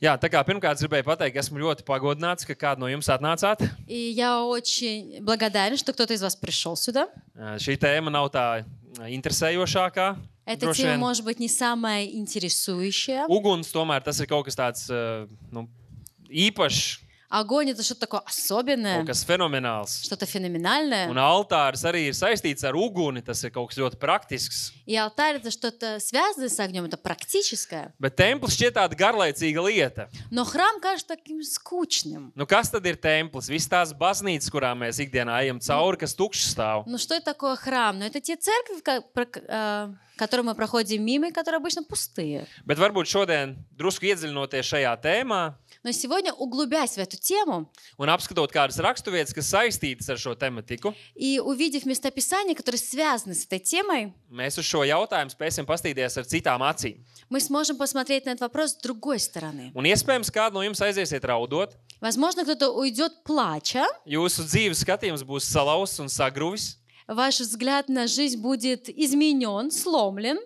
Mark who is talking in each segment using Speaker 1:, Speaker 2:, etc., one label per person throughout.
Speaker 1: Jā, tā kā pirmkārt gribēju pateikt, ka esmu ļoti pagodināts, ka kādu no jums atnācāt.
Speaker 2: И я очень благодарен, что кто-то из вас пришел сюда.
Speaker 1: Šī tēma nav tā interesējošākā.
Speaker 2: Эта
Speaker 1: Droši
Speaker 2: тема
Speaker 1: vien
Speaker 2: может быть не самая интересующая.
Speaker 1: uguns tomēr tas ir kaut kas tāds īpašs,
Speaker 2: Огонь — это что-то такое
Speaker 1: kaut
Speaker 2: особенное,
Speaker 1: kas fenomenāls.
Speaker 2: что-то феноменальное.
Speaker 1: Un altārs arī ir saistīts ar uguni, tas ir kaut kas ļoti praktisks.
Speaker 2: И алтарь — это что-то связанное с огнем, это практическое.
Speaker 1: Bet templis šķiet tāda garlaicīga lieta.
Speaker 2: Но храм кажется таким скучным.
Speaker 1: Nu, kas tad ir templis? Viss tās baznīcas, kurām mēs ikdienā ejam cauri, kas tukšs stāv.
Speaker 2: Ну что это такое храм? Ну это те церкви, которые мы проходим мимо, и которые обычно пустые.
Speaker 1: Bet varbūt šodien drusku iedziļinoties šajā tēmā
Speaker 2: Но сегодня, углубясь в эту тему
Speaker 1: un apskatot kādas raksturvietas, kas saistītas ar šo tematiku,
Speaker 2: и увидев местописания, которые связаны с этой темой,
Speaker 1: mēs uz šo jautājumu spēsim pastīties ar citām acīm.
Speaker 2: мы сможем посмотреть на этот вопрос с другой стороны.
Speaker 1: Un iespējams, kādu no jums aiziesiet raudot,
Speaker 2: Возможно, кто-то уйдет плача,
Speaker 1: jūsu dzīves skatījums būs salauzts un sagruvis,
Speaker 2: ваш взгляд на жизнь будет изменен, сломлен,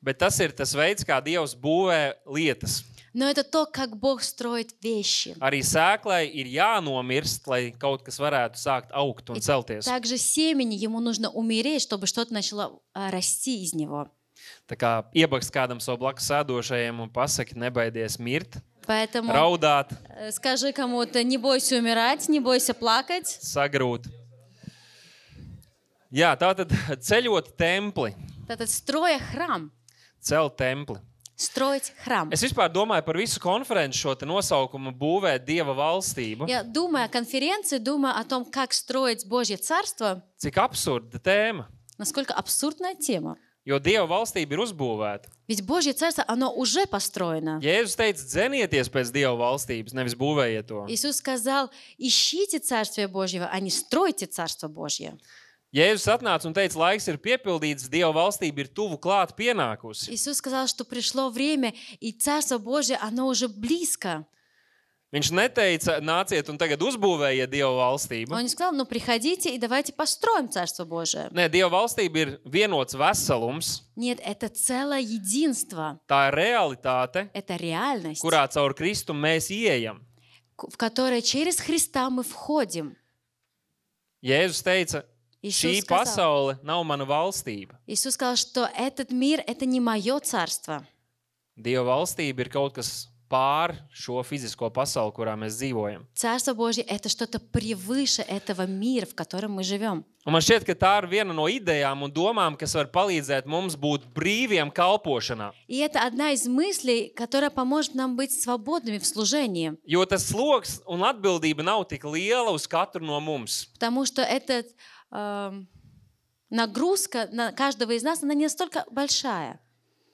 Speaker 1: bet tas ir tas veids, kā Dievs būvē lietas.
Speaker 2: но это то, как Бог строит вещи.
Speaker 1: Arī sēklai ir jānomirst, lai kaut kas varētu sākt augt un celties.
Speaker 2: Также семени ему нужно умереть, чтобы что-то начало расти из него.
Speaker 1: Tā kā iebaks kādam savu blakus sēdošajiem un pasaki, nebaidies mirt,
Speaker 2: Поэтому
Speaker 1: raudāt,
Speaker 2: скажи кому-то: не бойся умирать, не бойся плакать.
Speaker 1: sagrūt. Jā, tātad ceļot templi,
Speaker 2: Это строя храм.
Speaker 1: celt templi.
Speaker 2: Строить храм.
Speaker 1: Es vispār domāju par visu konferenci šo te nosaukumu būvēt Dieva valstību.
Speaker 2: Я думаю о конференции, думаю о том, как строить Божье Царство.
Speaker 1: Cik absurda tēma,
Speaker 2: Насколько абсурдная тема.
Speaker 1: jo Dieva valstība ir uzbūvēta.
Speaker 2: Ведь Божье Царство, оно уже построено.
Speaker 1: Jēzus teica, dzenieties pēc Dieva valstības, nevis būvējiet to.
Speaker 2: Иисус сказал: ищите Царствие Божьего, а не стройте Царство Божье.
Speaker 1: Jēzus atnāca un teica, laiks ir piepildīts, Dieva valstība ir tuvu klāt pienākusi.
Speaker 2: Иисус сказал, что пришло время, и Царство Божье, оно уже близко.
Speaker 1: Viņš neteica, nāciet un tagad uzbūvējiet Dieva valstību.
Speaker 2: Он не сказал: ну приходите и давайте построим Царство Божие.
Speaker 1: Nē, Dieva valstība ir vienots veselums.
Speaker 2: Нет, это целое единство.
Speaker 1: Tā ir realitāte,
Speaker 2: Это реальность,
Speaker 1: kurā caur Kristu mēs ieejam.
Speaker 2: в которое через Христа мы входим.
Speaker 1: Jēzus teica, šī
Speaker 2: Иисус сказал,
Speaker 1: pasaule nav mana valstība.
Speaker 2: Иисус сказал, что этот мир — это не мое царство.
Speaker 1: Dieva valstība ir kaut kas pār šo fizisko pasauli, kurā mēs dzīvojam.
Speaker 2: Царство Божье — это что-то превыше этого мира, в котором мы живем.
Speaker 1: Un man šķiet, ka tā ir viena no idejām un domām, kas var palīdzēt mums būt brīviem kalpošanā.
Speaker 2: И это одна из мыслей, которая поможет нам быть свободными в служении.
Speaker 1: Jo tas sloks un atbildība nav tik liela uz katru no mums.
Speaker 2: Потому что эта нагрузка на каждого из нас, она не настолько большая.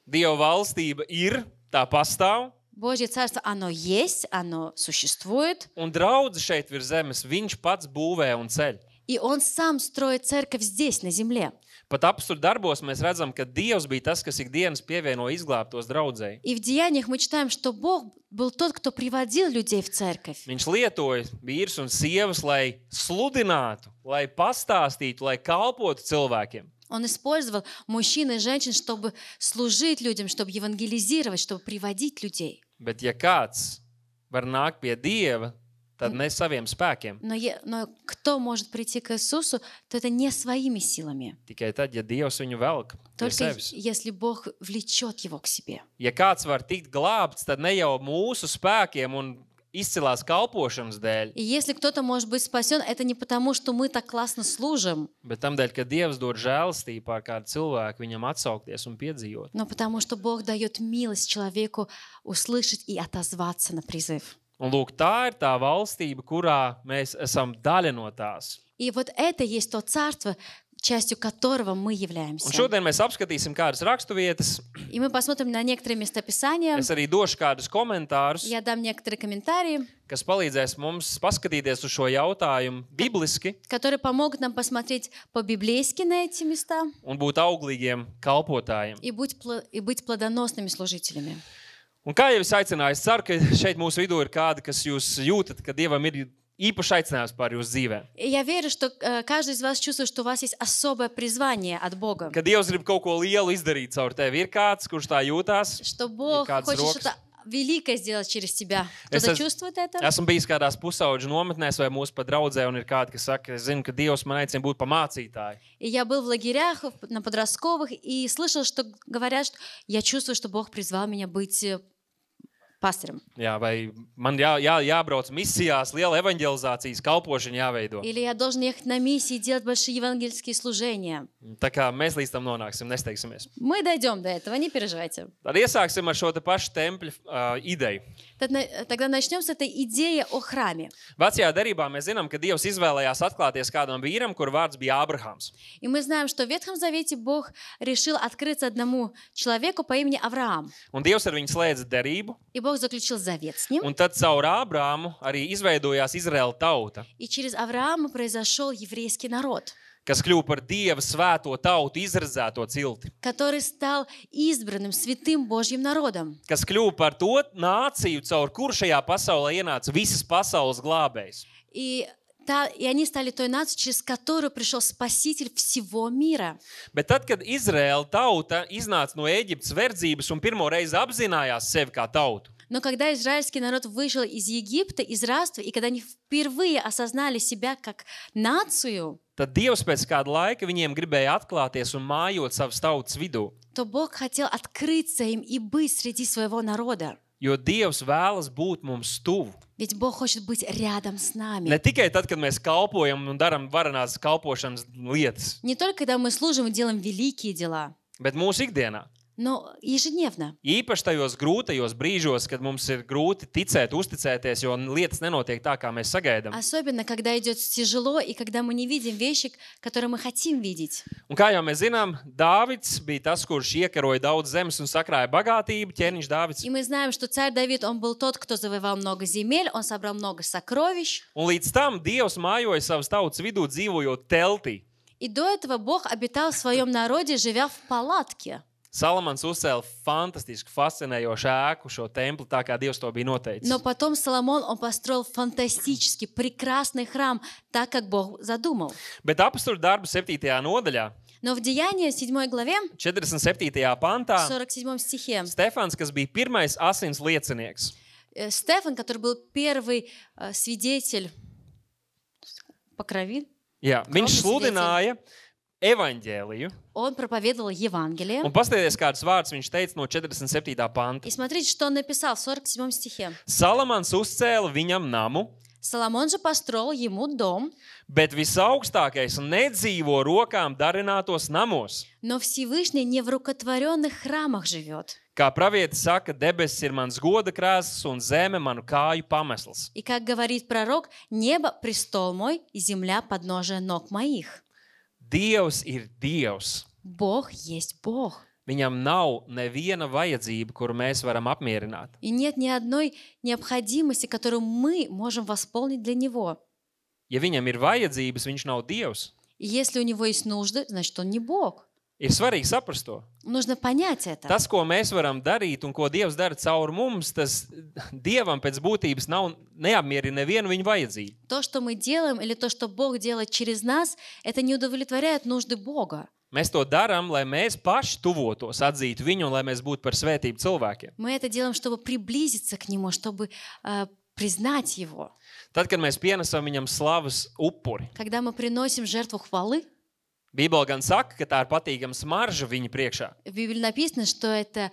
Speaker 1: Dieva valstība ir, tā pastāv,
Speaker 2: Божье Царство, оно есть, оно существует.
Speaker 1: un draudze šeit virs zemes viņš pats būvē un ceļ.
Speaker 2: И Он сам строит церковь здесь, на земле.
Speaker 1: Pat apstur darbos mēs redzam, ka Dievs bija tas, kas ikdienas pievieno izglābtos draudzei.
Speaker 2: И в Деяниях мы читаем, что Бог был тот, кто приводил людей в церковь.
Speaker 1: Viņš lietoja vīrus un sievas, lai sludinātu, lai pastāstītu, lai kalpotu cilvēkiem.
Speaker 2: Он использовал мужчин и женщин, чтобы служить людям, чтобы евангелизировать, чтобы приводить людей.
Speaker 1: Bet ja kāds var nākt pie Dieva, tad ne saviem spēkiem.
Speaker 2: Но кто может прийти к Иисусу, то это не своими силами.
Speaker 1: Tikai tad, ja Dievs viņu velk pie
Speaker 2: Только
Speaker 1: sevis.
Speaker 2: если Бог влечет его к себе.
Speaker 1: Ja kāds var tikt glābts, tad ne jau mūsu spēkiem un izcilās kalpošanas dēļ,
Speaker 2: И если кто-то может быть спасен, это не потому, что мы так классно служим,
Speaker 1: bet tam dēļ, ka Dievs dod žēlastību pār kādu cilvēku viņam atsaukties un piedzīvot.
Speaker 2: но потому что Бог дает милость человеку услышать и отозваться на призыв.
Speaker 1: Un lūk, tā ir tā valstība, kurā mēs esam daļa no tās.
Speaker 2: И вот это есть то царство, частью которого мы
Speaker 1: Un
Speaker 2: являемся.
Speaker 1: šodien mēs apskatīsim kādas raksturvietas.
Speaker 2: И мы посмотрим на некоторые местописания.
Speaker 1: Es arī došu kādus komentārus,
Speaker 2: Я дам некоторые комментарии,
Speaker 1: kas palīdzēs mums paskatīties uz šo jautājumu bibliski
Speaker 2: которые помогут нам посмотреть по-библейски на эти места
Speaker 1: un būt auglīgiem kalpotājiem.
Speaker 2: и быть плодоносными служителями.
Speaker 1: Un kā jau es aicināju, es ceru, ka šeit mūsu vidū ir kādi, kas jūs jūtat, ka Dievam ir īpaši aicinājums pār jūsu dzīvē.
Speaker 2: И я верю, что каждый из вас чувствует, что у вас есть особое призвание от Бога.
Speaker 1: Ka Dievs grib kaut ko lielu izdarīt caur tevi. Ir kāds, kurš tā jūtās?
Speaker 2: Что Бог
Speaker 1: kādas
Speaker 2: хочет
Speaker 1: rokas?
Speaker 2: что-то великое сделать через тебя.
Speaker 1: Es
Speaker 2: Кто-то
Speaker 1: esmu-
Speaker 2: чувствует это?
Speaker 1: Esmu bijis kādās pusauģu nometnēs vai mūsu pat draudzē, un ir kādi, kas saka, es zinu, ka Dievs man aicina būt par mācītāju.
Speaker 2: И я был в лагерях, на подростковых, и слышал, что говорят, что я чувствую, что Бог призвал меня быть пастырем.
Speaker 1: Jā, vai man jābrauc misijās, liela evanģelizācijas kalpošana jāveido.
Speaker 2: Или я должен ехать на миссии и делать большие евангельские служения.
Speaker 1: Tā kā mēs līdz tam nonāksim, nesteigsimies.
Speaker 2: Мы дойдем до этого, не переживайте.
Speaker 1: Tad iesāksim ar šo te pašu tempļu ideju.
Speaker 2: Тогда начнем с этой идеи о храме.
Speaker 1: Vecajā derībā mēs zinām, ka Dievs izvēlējās atklāties kādam vīram, kur vārds bija Ābrahams.
Speaker 2: И мы знаем, что в Ветхом Завете Бог решил открыться одному человеку по имени Авраам.
Speaker 1: Un Dievs ar viņu slēdza derību,
Speaker 2: И Бог заключил завет с ним.
Speaker 1: un tad caur Ābrāmu arī izveidojās Izraēla tauta,
Speaker 2: И через Авраама произошел еврейский народ,
Speaker 1: kas kļuva par Dieva svēto tautu, izredzēto cilti,
Speaker 2: который стал избранным, святым Божьим народом,
Speaker 1: kas kļuva par to nāciju, caur kuru šajā pasaulē ienāca visas pasaules glābējs.
Speaker 2: И они стали той нацией, через которую пришел Спаситель всего мира.
Speaker 1: Bet tad, kad Izraēla tauta iznāca no Ēģiptes verdzības un pirmo reizi apzinājās sevi kā tautu,
Speaker 2: Но когда израильский народ вышел из Египта, из рабства, и когда они впервые осознали себя как нацию,
Speaker 1: tad Dievs pēc kāda laika viņiem gribēja atklāties un mājot savas tautas vidū.
Speaker 2: то Бог хотел открыться им и быть среди своего народа.
Speaker 1: Jo Dievs vēlas būt mums tuvu.
Speaker 2: Ведь Бог хочет быть рядом с нами.
Speaker 1: Ne tikai tad, kad mēs kalpojam un darām varenās kalpošanas lietas,
Speaker 2: Не только когда мы служим и делаем великие дела,
Speaker 1: bet mūsu ikdienā.
Speaker 2: но ежедневно.
Speaker 1: Īpaši tajos grūtajos brīžos, kad mums ir grūti ticēt, uzticēties, jo lietas nenotiek tā, kā mēs sagaidām.
Speaker 2: Особенно, когда идет тяжело и когда мы не видим вещи, которые мы хотим видеть.
Speaker 1: Un kā jau mēs zinām, Dāvids bija tas, kurš iekaroja daudz zemes un sakrāja bagātību, ķēniņš Dāvids.
Speaker 2: И мы знаем, что царь Давид, он был тот, кто завоевал много земель, он собрал много сокровищ.
Speaker 1: Un līdz tam Dievs mājoja savas tautas vidū, dzīvojot teltī.
Speaker 2: И до этого Бог обитал в своем народе, живя в палатке.
Speaker 1: Salamans uzcēla fantastisku, fascinējošu ēku, šo templi, tā kā Dievs to bija noteicis.
Speaker 2: Но потом Соломон, он построил фантастический, прекрасный храм, так, как Бог задумал.
Speaker 1: Bet apstuļu darbu 7. nodaļā,
Speaker 2: Но в Деянии, 7 главе,
Speaker 1: 47. pantā,
Speaker 2: 47 стихе,
Speaker 1: Stefans, kas bija pirmais asins liecinieks,
Speaker 2: Стефан, который был первый свидетель по крови,
Speaker 1: jā, viņš
Speaker 2: Kronus
Speaker 1: sludināja evaņģēliju.
Speaker 2: он проповедовал Евангелие.
Speaker 1: Un paskatieties, kādus vārdus viņš teica no 47. panta.
Speaker 2: И смотрите, что он написал в 47 стихе.
Speaker 1: Salamans uzcēla viņam namu,
Speaker 2: Соломон же построил ему дом,
Speaker 1: bet visaugstākais nedzīvo rokām darinātos namos.
Speaker 2: но Всевышний не в рукотворенных храмах живет.
Speaker 1: Kā pravietis saka, debesis ir mans goda krēsls un zeme manu kāju pamesls.
Speaker 2: И как говорит пророк, небо – престол мой, и земля – подножие ног моих.
Speaker 1: Dievs ir Dievs.
Speaker 2: Бог есть Бог.
Speaker 1: Viņam nav neviena vajadzība, kuru mēs varam apmierināt.
Speaker 2: И нет ни одной необходимости, которую мы можем восполнить для Него.
Speaker 1: Ja viņam ir vajadzības, viņš nav Dievs.
Speaker 2: И если у Него есть нужды, значит, Он не Бог.
Speaker 1: Ir svarīgi saprast to.
Speaker 2: Нужно понять это.
Speaker 1: Tas, ko mēs varam darīt un ko Dievs dara caur mums, tas Dievam pēc būtības neapmierina nevienu viņa vajadzību.
Speaker 2: То, что мы делаем, или то, что Бог делает через нас, это не удовлетворяет нужды Бога.
Speaker 1: Mēs to darām, lai mēs paši tuvotos, atzītu viņu un lai mēs būtu par svētību cilvēkiem.
Speaker 2: Мы это делаем, чтобы приблизиться к Нему, чтобы признать Его.
Speaker 1: Tad, kad mēs pienesam viņam slavas upuri,
Speaker 2: Когда мы приносим жертву хвалы,
Speaker 1: Bībele gan saka, ka tā ir patīkama smarža viņa priekšā.
Speaker 2: в Библии написано, что это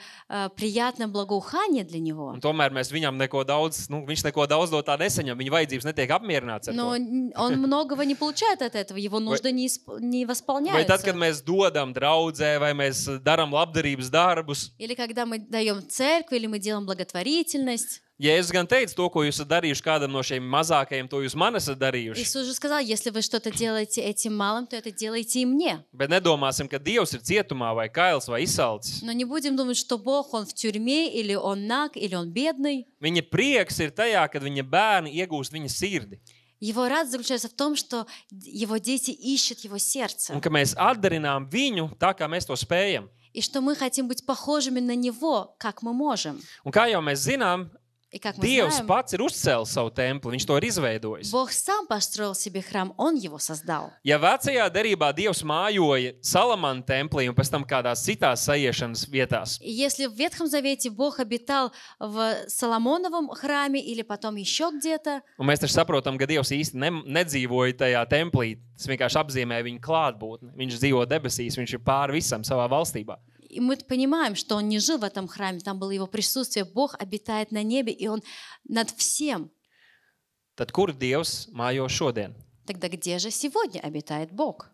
Speaker 2: приятное благоухание для Него.
Speaker 1: Un tomēr mēs viņam neko daudz, viņš neko daudz no tā nesaņem, viņa vajadzības netiek apmierināts ar
Speaker 2: Но
Speaker 1: to.
Speaker 2: он многого не получает от этого, его нужды не
Speaker 1: Vai tad,
Speaker 2: восполняются.
Speaker 1: kad mēs dodam draudzē vai mēs darām labdarības darbus,
Speaker 2: Или когда мы даем церкви, или мы делаем благотворительность.
Speaker 1: Jēzus gan teica to, ko jūs esat darījuši kādam no šiem mazākajiem, to jūs man esat darījuši.
Speaker 2: Иисус же сказал, если вы что-то делаете этим малым, то это делайте и мне.
Speaker 1: Bet nedomāsim, ka Dievs ir cietumā vai kails vai izsalcis.
Speaker 2: Но не будем думать, что Бог, Он в тюрьме, или Он nag, или Он бедный.
Speaker 1: Viņa prieks ir tajā, kad viņa bērni iegūst viņa sirdi.
Speaker 2: Его радость заключается в том, что Его дети ищут Его сердце.
Speaker 1: Un ka mēs atdarinām viņu tā, kā mēs to spējam.
Speaker 2: И что мы хотим быть похожими на Него, как мы можем.
Speaker 1: Un kā jau mēs zinām,
Speaker 2: И как мы
Speaker 1: Dievs
Speaker 2: знаем,
Speaker 1: pats ir uzcēlis savu templi, viņš to ir izveidojis.
Speaker 2: Бог сам построил себе храм, Он его создал.
Speaker 1: Ja vecajā derībā Dievs mājoja Salamana templī un pēc tam kādās citās saiešanas vietās,
Speaker 2: И если в Ветхом Завете Бог обитал в Соломоновом храме или потом еще где-то,
Speaker 1: un mēs taču saprotam, ka Dievs īsti nedzīvoja tajā templī, tas vienkārši apzīmē viņa klātbūtni. Viņš dzīvo debesīs, viņš ir pāri visam savā valstībā.
Speaker 2: и мы понимаем, что Он не жил в этом храме, там было Его присутствие. Бог обитает на небе, и Он над всем.
Speaker 1: Tad kur Dievs mājo šodien?
Speaker 2: Тогда где же сегодня обитает Бог?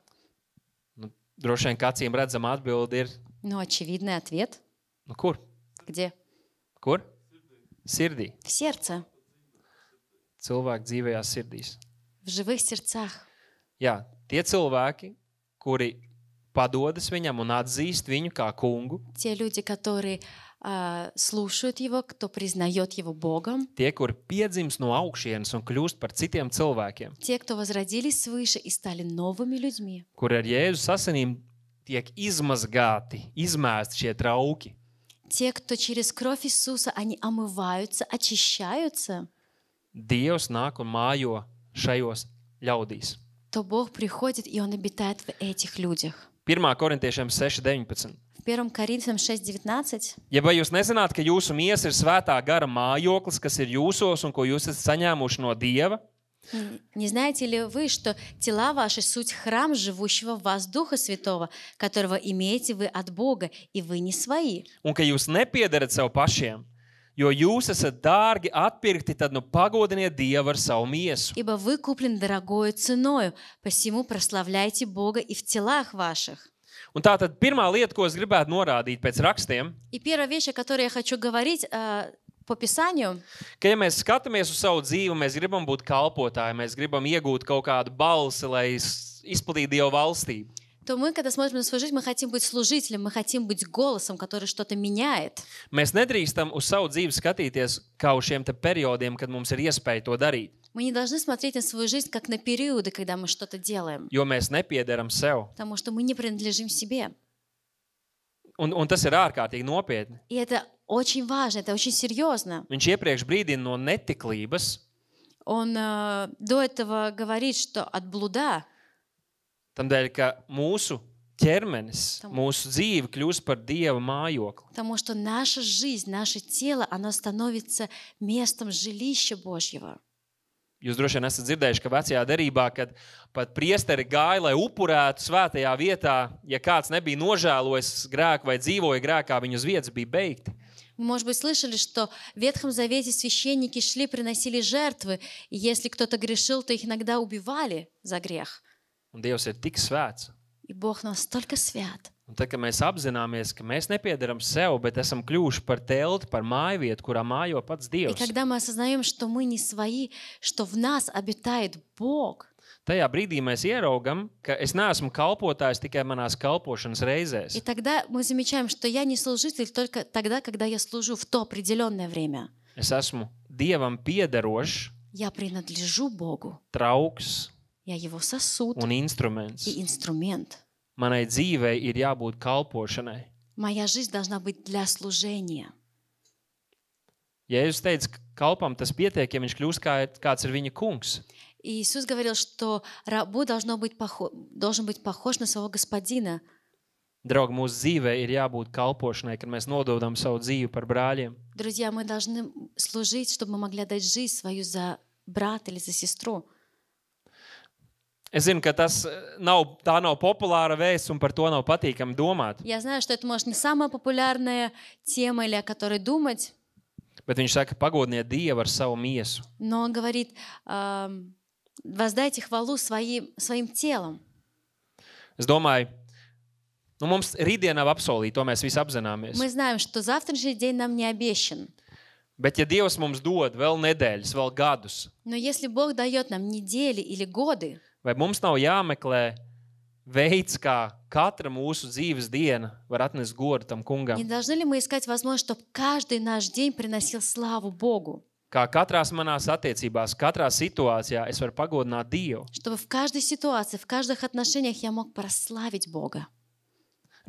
Speaker 1: Nu, droši vien kāciem redzama atbildi ir,
Speaker 2: Ну, очевидный ответ.
Speaker 1: nu kur?
Speaker 2: Где?
Speaker 1: Kur? Sirdī.
Speaker 2: В сердце,
Speaker 1: Cilvēku dzīvējās sirdīs.
Speaker 2: в живых сердцах.
Speaker 1: Jā, tie cilvēki, kuri padodas viņam un atzīst viņu kā kungu,
Speaker 2: Те люди, которые слушают Его, кто признает Его Богом,
Speaker 1: tie, kuri piedzimst no augšienes un kļūst par citiem cilvēkiem,
Speaker 2: те, кто возродились свыше и стали новыми людьми,
Speaker 1: kuri ar Jēzus asinīm tiek izmazgāti, izmēsti šie trauki,
Speaker 2: те, кто через кровь Иисуса, они омываются, очищаются,
Speaker 1: Dievs nāk un mājo šajos ļaudīs.
Speaker 2: то Бог приходит, и Он обитает в этих людях.
Speaker 1: 1. Korintiešiem 6:19.
Speaker 2: В 1 Коринфянам 6:19.
Speaker 1: Ja vai jūs nezināt, ka jūsu miesa ir svētā gara mājoklis, kas ir jūsos un ko jūs esat saņēmuši no Dieva,
Speaker 2: Не знаете ли вы, что тела ваши — суть храм живущего в вас Духа Святого, которого имеете вы от Бога, и вы не свои?
Speaker 1: un ka jūs nepiedarat sev pašiem, jo jūs esat dārgi atpirkti, tad nu pagodiniet Dievu ar savu miesu.
Speaker 2: Ибо вы куплены дорогою ценою, посему прославляйте Бога и в телах ваших.
Speaker 1: Un tā tad pirmā lieta, ko es gribētu norādīt pēc rakstiem,
Speaker 2: И первая вещь, о которой я хочу говорить по Писанию,
Speaker 1: ka ja mēs skatāmies uz savu dzīvi, mēs gribam būt kalpotāji, mēs gribam iegūt kaut kādu balsi, lai izplatītu Dievu valstību.
Speaker 2: то мы, когда смотрим на свою жизнь, мы хотим быть служителем, мы хотим быть голосом, который что-то меняет.
Speaker 1: Mēs nedrīkstam uz savu dzīvi skatīties kā uz šiem te periodiem, kad mums ir iespēja to darīt,
Speaker 2: Мы не должны смотреть на свою жизнь как на периоды, когда мы что-то делаем,
Speaker 1: jo mēs nepiedaram sev.
Speaker 2: потому что мы не принадлежим себе.
Speaker 1: Un tas ir ārkārtīgi nopietni.
Speaker 2: И это очень важно, это очень серьезно.
Speaker 1: Viņš iepriekš brīdina no netiklības,
Speaker 2: Он до этого говорит, что от блуда,
Speaker 1: tamdēļ, ka mūsu ķermenis,
Speaker 2: Tam-
Speaker 1: mūsu dzīve kļūst par Dieva mājokli.
Speaker 2: потому что наша жизнь, наше тело, оно становится местом жилища Божьего.
Speaker 1: Jūs droši vien esat dzirdējuši, ka vecajā derībā, kad pat priesteri gāja, lai upurētu svētajā vietā, ja kāds nebija nožēlojis grēku vai dzīvoja grēkā, viņu uz vietas bija beigti.
Speaker 2: Вы, может быть, слышали, что в Ветхом Завете священники шли, приносили жертвы, и если кто-то грешил, то их иногда убивали за грех.
Speaker 1: Un Dievs ir tik svēts.
Speaker 2: И Бог настолько свят.
Speaker 1: Un tad, kad mēs apzināmies, ka mēs nepiedaram sev, bet esam kļuvuši par telti, par mājvietu, kurā mājo pats
Speaker 2: И
Speaker 1: Dievs,
Speaker 2: когда мы осознаем, что мы не свои, что в нас обитает Бог,
Speaker 1: tajā brīdī mēs ieraugam, ka es neesmu kalpotājs tikai manās kalpošanas
Speaker 2: и
Speaker 1: reizēs.
Speaker 2: тогда мы замечаем, что я не служитель только тогда, когда я служу в то определенное время.
Speaker 1: Es esmu Dievam piederošs,
Speaker 2: Я принадлежу Богу.
Speaker 1: trauks
Speaker 2: Я Его сосуд
Speaker 1: un instruments.
Speaker 2: и инструмент.
Speaker 1: Manai dzīvei ir jābūt kalpošanai.
Speaker 2: Моя жизнь должна быть для служения.
Speaker 1: Jēzus teica, ka kalpam tas pietiek, ja viņš kļūst kāds ir viņa kungs.
Speaker 2: И Иисус говорил, что рабу должен быть похож на своего господина.
Speaker 1: Draugi, mūsu dzīvei ir jābūt kalpošanai, kad mēs nododam savu dzīvi par brāļiem.
Speaker 2: Друзья, мы должны служить, чтобы мы могли отдать жизнь свою за брата или за сестру.
Speaker 1: Es zinu, ka tā nav populāra vēsts un par to nav patīkami domāt.
Speaker 2: Я знаю, что это, может, не самая популярная тема или о которой думать,
Speaker 1: Bet viņš saka, pagodiniet Dievu ar savu miesu.
Speaker 2: но он говорит, воздайте хвалу своим телом.
Speaker 1: Es domāju, mums rītdien nav apsolīta, to mēs visi apzināmies.
Speaker 2: Мы знаем, что завтрашний день нам не обещан.
Speaker 1: Bet ja Dievs mums dod vēl nedēļas, vēl gadus,
Speaker 2: Но если Бог дает нам недели или годы,
Speaker 1: vai mums nav jāmeklē veids, kā katra mūsu dzīves diena var atnest godu tam kungam?
Speaker 2: не должны ли мы искать возможность, чтобы каждый наш день приносил славу Богу?
Speaker 1: Kā katrās manās attiecībās, katrā situācijā es varu pagodināt Dievu.
Speaker 2: Чтобы в каждой ситуации, в каждых отношениях я мог прославить Бога.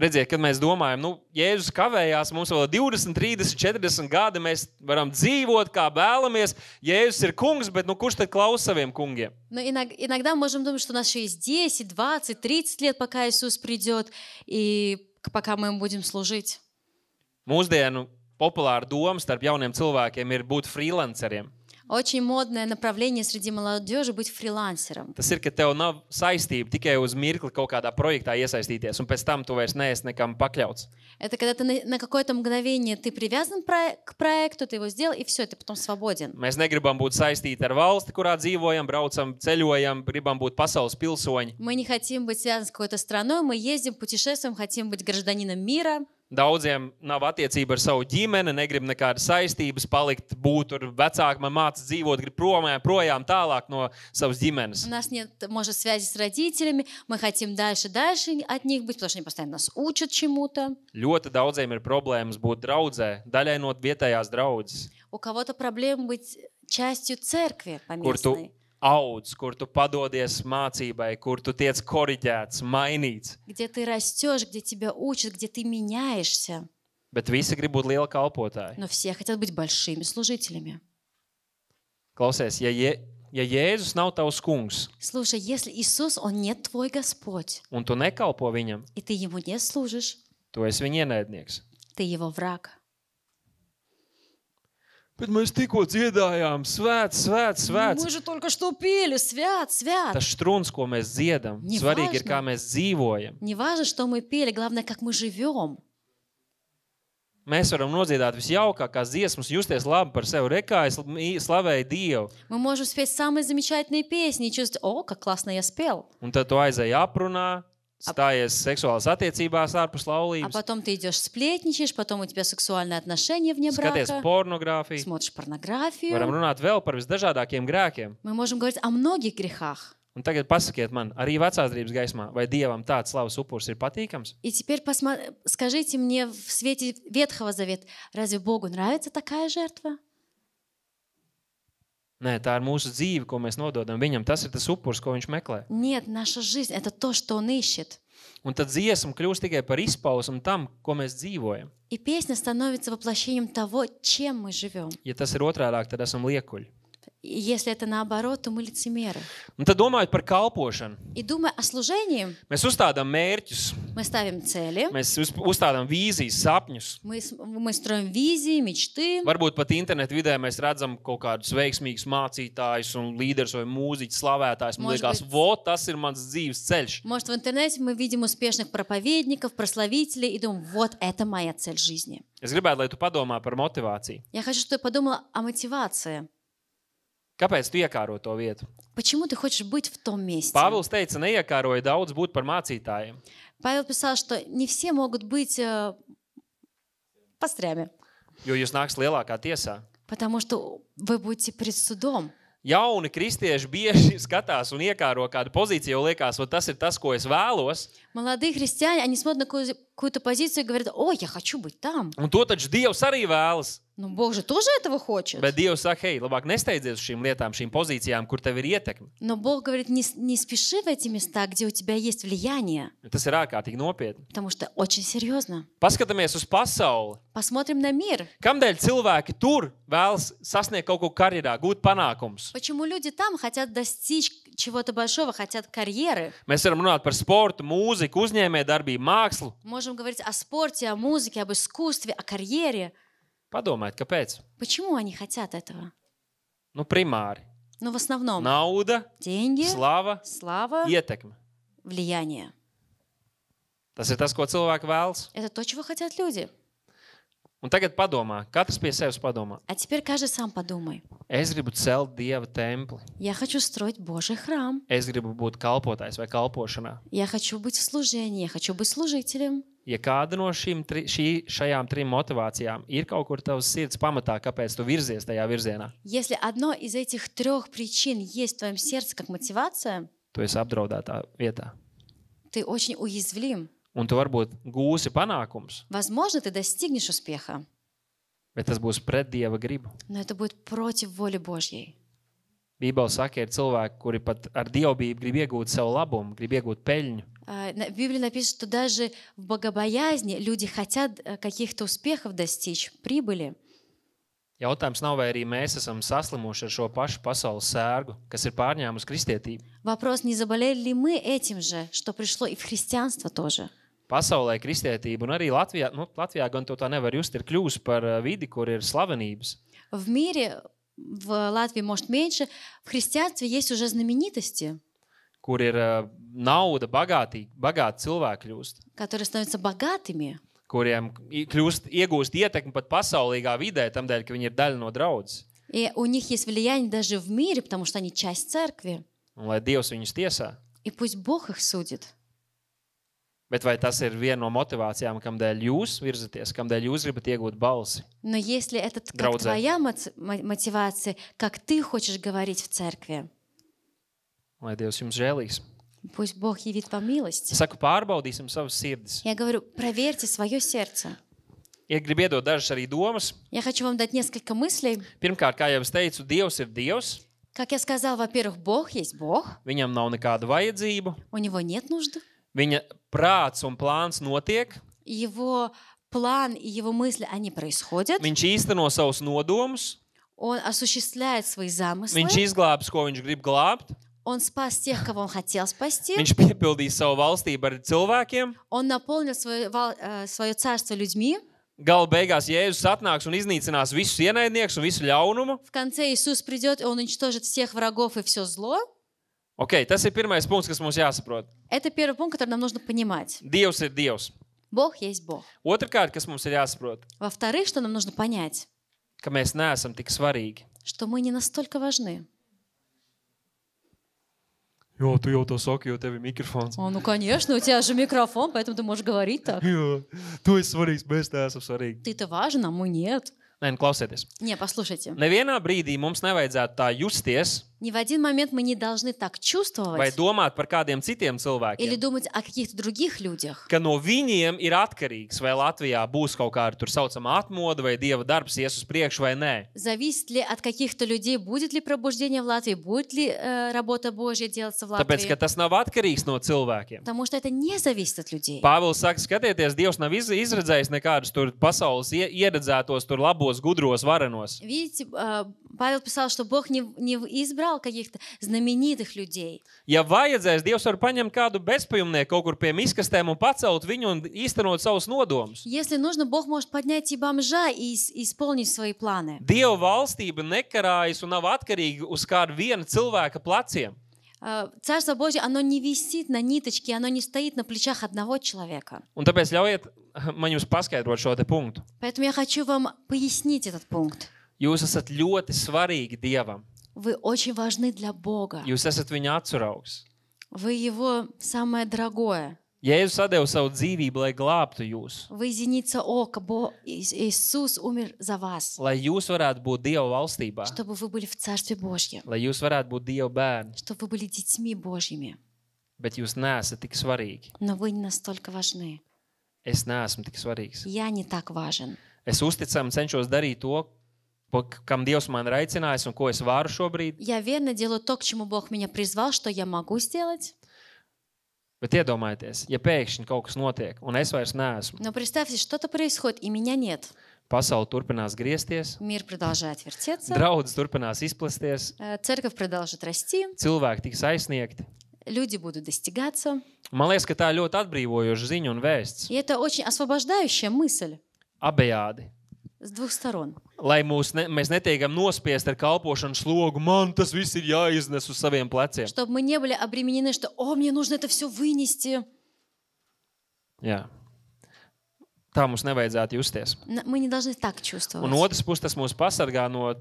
Speaker 1: Redziet, kad mēs domājam, Jēzus kavējās, mums vēl 20, 30, 40 gadi, mēs varam dzīvot, kā vēlamies. Jēzus ir kungs, bet kurš tad klausa saviem kungiem?
Speaker 2: Но иногда мы можем думать, что у нас еще есть 10, 20, 30 лет, пока Иисус придет, и пока мы им будем служить.
Speaker 1: Mūsdienu populāra doma starp jauniem cilvēkiem ir būt freelanceriem.
Speaker 2: Очень модное направление среди молодежи быть фрилансером.
Speaker 1: Tas ir, ka tev nav saistība tikai uz mirkli kaut kādā projektā iesaistīties, un pēc tam tu vairs neesi nekam pakļauts.
Speaker 2: Это когда ты на какое-то мгновение ты привязан к проекту, ты его сделал, и все, ты потом свободен.
Speaker 1: Mēs negribam būt saistīti ar valsti, kurā dzīvojam, braucam, ceļojam, gribam būt pasaules pilsoņi.
Speaker 2: Мы не хотим быть связаны с какой-то страной, мы ездим, путешествуем, хотим быть гражданином мира.
Speaker 1: Daudziem nav attiecība ar savu ģimeni, negrib nekādas saistības palikt, būt tur vecāki, man māca dzīvot, grib projām tālāk no savas ģimenes.
Speaker 2: У нас нет, может, связи с родителями, мы хотим дальше от них быть, потому что они постоянно нас учат чему-то.
Speaker 1: Ļoti daudziem ir problēmas būt draudzē, daļai no vietējās draudzes.
Speaker 2: У кого-то проблема быть частью церкви
Speaker 1: Kur tu
Speaker 2: поместной.
Speaker 1: audz, kur tu padodies mācībai, kur tu tiec koriģēts, mainīts.
Speaker 2: Где ты растешь, где тебя учат, где ты меняешься.
Speaker 1: Bet visi grib būt liela kalpotāji.
Speaker 2: Но все хотят быть большими служителями.
Speaker 1: Klausies, ja Jēzus nav tavs kungs,
Speaker 2: Слушай, если Иисус, Он не твой Господь,
Speaker 1: un tu nekalpo viņam,
Speaker 2: и ты Ему не служишь,
Speaker 1: tu esi viņa ienaidnieks.
Speaker 2: ты Его враг.
Speaker 1: Bet mēs tikko dziedājām, svēts, svēts, svēts.
Speaker 2: Мы же только что пели, свят, свят.
Speaker 1: Tas štruns, ko mēs dziedam,
Speaker 2: Неважно.
Speaker 1: svarīgi ir, kā mēs dzīvojam.
Speaker 2: Не важно, что мы пели, главное, как мы живем.
Speaker 1: Mēs varam nodziedāt visjaukākās dziesmas, justies labi par sevi. Rekā es slavēju Dievu.
Speaker 2: Мы можем спеть самые замечательные песни и чувствовать, о, как классно я спел.
Speaker 1: Un tad tu aizēji aprunā, stājies seksuālās attiecībās ārpus
Speaker 2: А
Speaker 1: laulības,
Speaker 2: потом ты идешь сплетничаешь, потом у тебя сексуальные отношения вне
Speaker 1: skaties
Speaker 2: брака,
Speaker 1: pornogrāfiju.
Speaker 2: смотришь порнографию.
Speaker 1: Varam runāt vēl par visdažādākiem grēkiem.
Speaker 2: Мы можем говорить о многих грехах.
Speaker 1: Un tagad pasakiet man, arī vecās derības gaismā, vai Dievam tāds slavas upurs ir patīkams?
Speaker 2: И теперь скажите мне в свете Ветхого Завета, разве Богу нравится такая жертва?
Speaker 1: Nē, tā ir mūsu dzīve, ko mēs nododam viņam. Tas ir tas upurs, ko viņš meklē.
Speaker 2: Нет, наша жизнь – это то, что Он ищет.
Speaker 1: Un tad dziesma kļūst tikai par izpausmu tam, ko mēs dzīvojam.
Speaker 2: И песня становится воплощением того, чем мы живем.
Speaker 1: Ja tas ir otrādāk, tad esam liekuļi.
Speaker 2: И если это наоборот, то мы лицемеры.
Speaker 1: Un tad domājot par kalpošanu.
Speaker 2: И думая о служении,
Speaker 1: Mēs uzstādām mērķus,
Speaker 2: мы ставим цели,
Speaker 1: mēs uzstādām vīzijas, sapņus.
Speaker 2: мы строим визии, мечты.
Speaker 1: Varbūt pat internetu vidē mēs redzam kaut kādus veiksmīgus mācītājus un līderus vai mūziķus, slavētājus. Man
Speaker 2: Может
Speaker 1: liekas,
Speaker 2: быть.
Speaker 1: tas ir mans dzīves ceļš.
Speaker 2: Может, в интернете мы видим успешных проповедников, прославителей и думаем, вот это моя цель жизни.
Speaker 1: Es gribētu, lai tu padomā par motivāciju.
Speaker 2: Я хочу, чтобы ты подумала о мотивации.
Speaker 1: Kāpēc tu iekāro to vietu?
Speaker 2: Почему ты хочешь быть в том месте?
Speaker 1: Pāvils teica, neiekāroja daudz būt par mācītājiem.
Speaker 2: Павел писал, что не все могут быть пастырями,
Speaker 1: Jo jūs nāks lielākā tiesā.
Speaker 2: потому что вы будете перед судом.
Speaker 1: Jauni kristieši bieži skatās un iekāro kādu pozīciju, jo liekas, tas ir tas, ko es vēlos.
Speaker 2: Молодые христиане, они смотрят на какую-то позицию и говорят, о, я хочу быть там.
Speaker 1: Un to taču Dievs arī vēlas.
Speaker 2: Но Бог же тоже этого хочет.
Speaker 1: Bet Dievs saka, hei, labāk nesteidzies uz šīm lietām, šīm pozīcijām, kur tev ir ietekme.
Speaker 2: Но Бог говорит, не спеши в эти места, где у тебя есть влияние,
Speaker 1: Tas ir ārkārtīgi nopietni.
Speaker 2: потому что очень серьезно.
Speaker 1: Paskatāmies uz pasauli.
Speaker 2: Посмотрим на мир.
Speaker 1: Kamdēļ cilvēki tur vēlas sasniegt kaut ko karjerā, gūt panākumus?
Speaker 2: Почему люди там хотят достичь чего-то большого, хотят карьеры?
Speaker 1: Mēs varam runāt par sportu, mūziku, uzņēmējdarbību, mākslu.
Speaker 2: Можем говорить о спорте, о музыке, об искусстве, о карьере.
Speaker 1: Padomājiet, kāpēc?
Speaker 2: Почему они хотят этого?
Speaker 1: Primāri.
Speaker 2: Ну, в основном,
Speaker 1: Nauda,
Speaker 2: деньги,
Speaker 1: slava,
Speaker 2: слава,
Speaker 1: ietekme.
Speaker 2: влияние.
Speaker 1: Tas ir tas, ko cilvēki vēlas.
Speaker 2: Это то, чего хотят люди.
Speaker 1: Un tagad padomā, katrs pie sevis padomā.
Speaker 2: А теперь каждый сам подумай.
Speaker 1: Es gribu celt Dieva templi.
Speaker 2: Я хочу строить Божий храм.
Speaker 1: Es gribu būt kalpotājs vai kalpošanā.
Speaker 2: Я хочу быть в служении. Я хочу быть служителем.
Speaker 1: Ja kāda no šajām trim motivācijām ir kaut kur tavas sirds pamatā, kāpēc tu virzies tajā virzienā,
Speaker 2: Если одно из этих трех причин есть в твоем сердце как мотивация,
Speaker 1: tu esi apdraudētā vietā.
Speaker 2: ты очень уязвим.
Speaker 1: Un tu varbūt gūsi panākums,
Speaker 2: Возможно, ты достигнешь успеха,
Speaker 1: bet tas būs pret Dieva gribu.
Speaker 2: но это будет против воли Божьей.
Speaker 1: Bībele saka, ir cilvēki, kuri pat ar dievbijību grib iegūt savu labumu, grib iegūt peļņu.
Speaker 2: В Библии написано, что даже в богобоязни люди хотят каких-то успехов достичь, прибыли.
Speaker 1: Jautājums nav, vai arī mēs esam saslimuši ar šo pašu pasaules sērgu, kas ir pārņēmusi kristietību.
Speaker 2: Вопрос, не заболели ли мы этим же, что пришло и в христианство тоже.
Speaker 1: Pasaulē kristietība un arī Latvijā gan to tā nevar just, ir kļūst par vidi, kur ir slavenības.
Speaker 2: В мире, в Латвии, может, меньше, в христианстве есть уже знаменитости,
Speaker 1: Kur ir nauda, bagāti cilvēki kļūst,
Speaker 2: которые становятся богатыми,
Speaker 1: kuriem iegūst ietekmi pat pasaulīgā vidē, tamdēļ, ka viņi ir daļa no draudzes.
Speaker 2: и у них есть влияние даже в мире, потому что они часть церкви.
Speaker 1: Un lai Dievs viņus tiesā.
Speaker 2: И пусть Бог их судит.
Speaker 1: Bet vai tas ir viena no motivācijām, kamdēļ jūs virzaties, kamdēļ jūs gribat iegūt balsi?
Speaker 2: Но если это как
Speaker 1: Драузе.
Speaker 2: твоя мотивация, как ты хочешь говорить в церкви,
Speaker 1: Lai Dievs jums žēlīs.
Speaker 2: пусть Бог явит вам милость.
Speaker 1: Es saku, pārbaudīsim savas sirdis.
Speaker 2: Я говорю, проверьте свое сердце.
Speaker 1: Ja gribu iedot dažas arī domas.
Speaker 2: Я хочу вам дать несколько мыслей.
Speaker 1: Pirmkārt, kā jau es teicu, Dievs ir Dievs.
Speaker 2: Как я сказала, во-первых, Бог есть Бог,
Speaker 1: Viņam nav nekāda vajadzību.
Speaker 2: у Него нет нужды.
Speaker 1: Viņa prāts un plāns notiek.
Speaker 2: Его план и Его мысли, они происходят.
Speaker 1: Viņš īsteno savus nodomus.
Speaker 2: Он осуществляет свои замыслы.
Speaker 1: Viņš izglābs, ko viņš grib glābt.
Speaker 2: Он спас тех, кого Он хотел спасти.
Speaker 1: Viņš piepildīs savu valstību ar cilvēkiem.
Speaker 2: Он наполнил свое царство людьми.
Speaker 1: Gala beigās Jēzus atnāks un iznīcinās visus ienaidniekus un visu ļaunumu.
Speaker 2: В конце Иисус придет, и Он уничтожит всех врагов и все зло.
Speaker 1: Ok, tas ir pirmais punkts, kas mums jāsaprot.
Speaker 2: Это первый пункт, который нам нужно понимать.
Speaker 1: Dievs ir Dievs.
Speaker 2: Бог есть Бог.
Speaker 1: Otrkārt, kas mums ir jāsaprot,
Speaker 2: Во-вторых, что нам нужно понять,
Speaker 1: ka mēs neesam tik svarīgi.
Speaker 2: что мы не настолько важны.
Speaker 1: Jo, tu jau to saki, jo tev ir mikrofons.
Speaker 2: Ну, конечно, у тебя же микрофон, поэтому ты можешь говорить так.
Speaker 1: Jo, tu esi svarīgs, mēs neesam svarīgi.
Speaker 2: Ты-то важен, а мы нет.
Speaker 1: Nē, klausieties.
Speaker 2: Не, послушайте.
Speaker 1: Nevienā brīdī mums nevajadzētu tā justies
Speaker 2: Ни в один момент мы не должны так
Speaker 1: vai
Speaker 2: чувствовать
Speaker 1: domāt par kādiem citiem
Speaker 2: или
Speaker 1: cilvēkiem,
Speaker 2: думать о каких-то других людях.
Speaker 1: ka no viņiem ir atkarīgs, vai Latvijā būs kaut kāda tur saucama atmoda, vai Dieva darbs ies uz priekšu vai nē.
Speaker 2: Зависит ли от каких-то людей, будет ли пробуждение в Латвии, будет ли работа Божья делаться в
Speaker 1: Tāpēc, ka
Speaker 2: Латвии.
Speaker 1: tas nav atkarīgs no cilvēkiem.
Speaker 2: Потому что это не зависит от людей.
Speaker 1: Pāvils saka, skatieties, Dievs nav izredzējis nekādus tur pasaules ieredzētos, tur labos, gudros, varenos.
Speaker 2: Видите, Павел писал, что Бог не избрал каких-то знаменитых людей.
Speaker 1: Ja vajadzēs, Dievs var paņemt kādu bezpajumnieku kaut kur pie miskastēm un pacelt viņu un īstenot savus nodomus.
Speaker 2: Если нужно, Бог может поднять и бомжа и исполнить свои планы.
Speaker 1: Dieva valstība nekarājas un nav atkarīga uz kādu viena cilvēka pleciem.
Speaker 2: Царство Божье, оно не висит на ниточке, оно не стоит на плечах одного человека.
Speaker 1: Un tāpēc ļaujiet man jums paskaidrot šo te punktu.
Speaker 2: Поэтому я хочу вам пояснить этот пункт.
Speaker 1: Jūs esat ļoti svarīgi Dievam.
Speaker 2: Вы очень важны для Бога.
Speaker 1: Jūs esat viņa atsaraugs.
Speaker 2: Вы Его самое дорогое.
Speaker 1: Jēzus atdeva savu dzīvību, lai glābtu jūs.
Speaker 2: Вы зеница ока. Иисус умер за вас,
Speaker 1: Lai jūs varētu būt Dieva valstībā.
Speaker 2: чтобы вы были в Царстве Божьем,
Speaker 1: Lai jūs varētu būt Dieva bērni.
Speaker 2: чтобы вы были детьми Божьими.
Speaker 1: Bet jūs neesat tik svarīgi.
Speaker 2: Но вы не настолько важны.
Speaker 1: Es neesmu tik svarīgs.
Speaker 2: Я не так важен.
Speaker 1: Es uzticami cenšos darīt to, kam Dievs man ir aicinājis un ko es varu šobrīd.
Speaker 2: Я верно делаю то, к чему Бог меня призвал, что я могу сделать.
Speaker 1: Bet iedomājieties, ja pēkšņi kaut kas notiek un es vairs neesmu,
Speaker 2: Но представьте, что-то происходит, и меня нет.
Speaker 1: pasaule turpinās griezties,
Speaker 2: Мир продолжает вертеться,
Speaker 1: draudzes turpinās izplesties,
Speaker 2: церковь продолжит расти,
Speaker 1: cilvēki tiks aizsniegti.
Speaker 2: люди будут достигаться.
Speaker 1: Man liekas, ka tā ir ļoti atbrīvojoša ziņa un vēsts.
Speaker 2: И это очень освобождающая мысль
Speaker 1: Abejādi.
Speaker 2: с двух сторон.
Speaker 1: Lai mēs netiekam nospiest ar kalpošanu slogu, man tas viss ir jāiznes uz saviem pleciem.
Speaker 2: Чтобы мы не были обременены, что мне нужно это все вынести.
Speaker 1: Jā. Tā mums nevajadzētu justies.
Speaker 2: Мы не должны так
Speaker 1: Un
Speaker 2: чувствовать.
Speaker 1: otrs puses, tas mūs pasargā no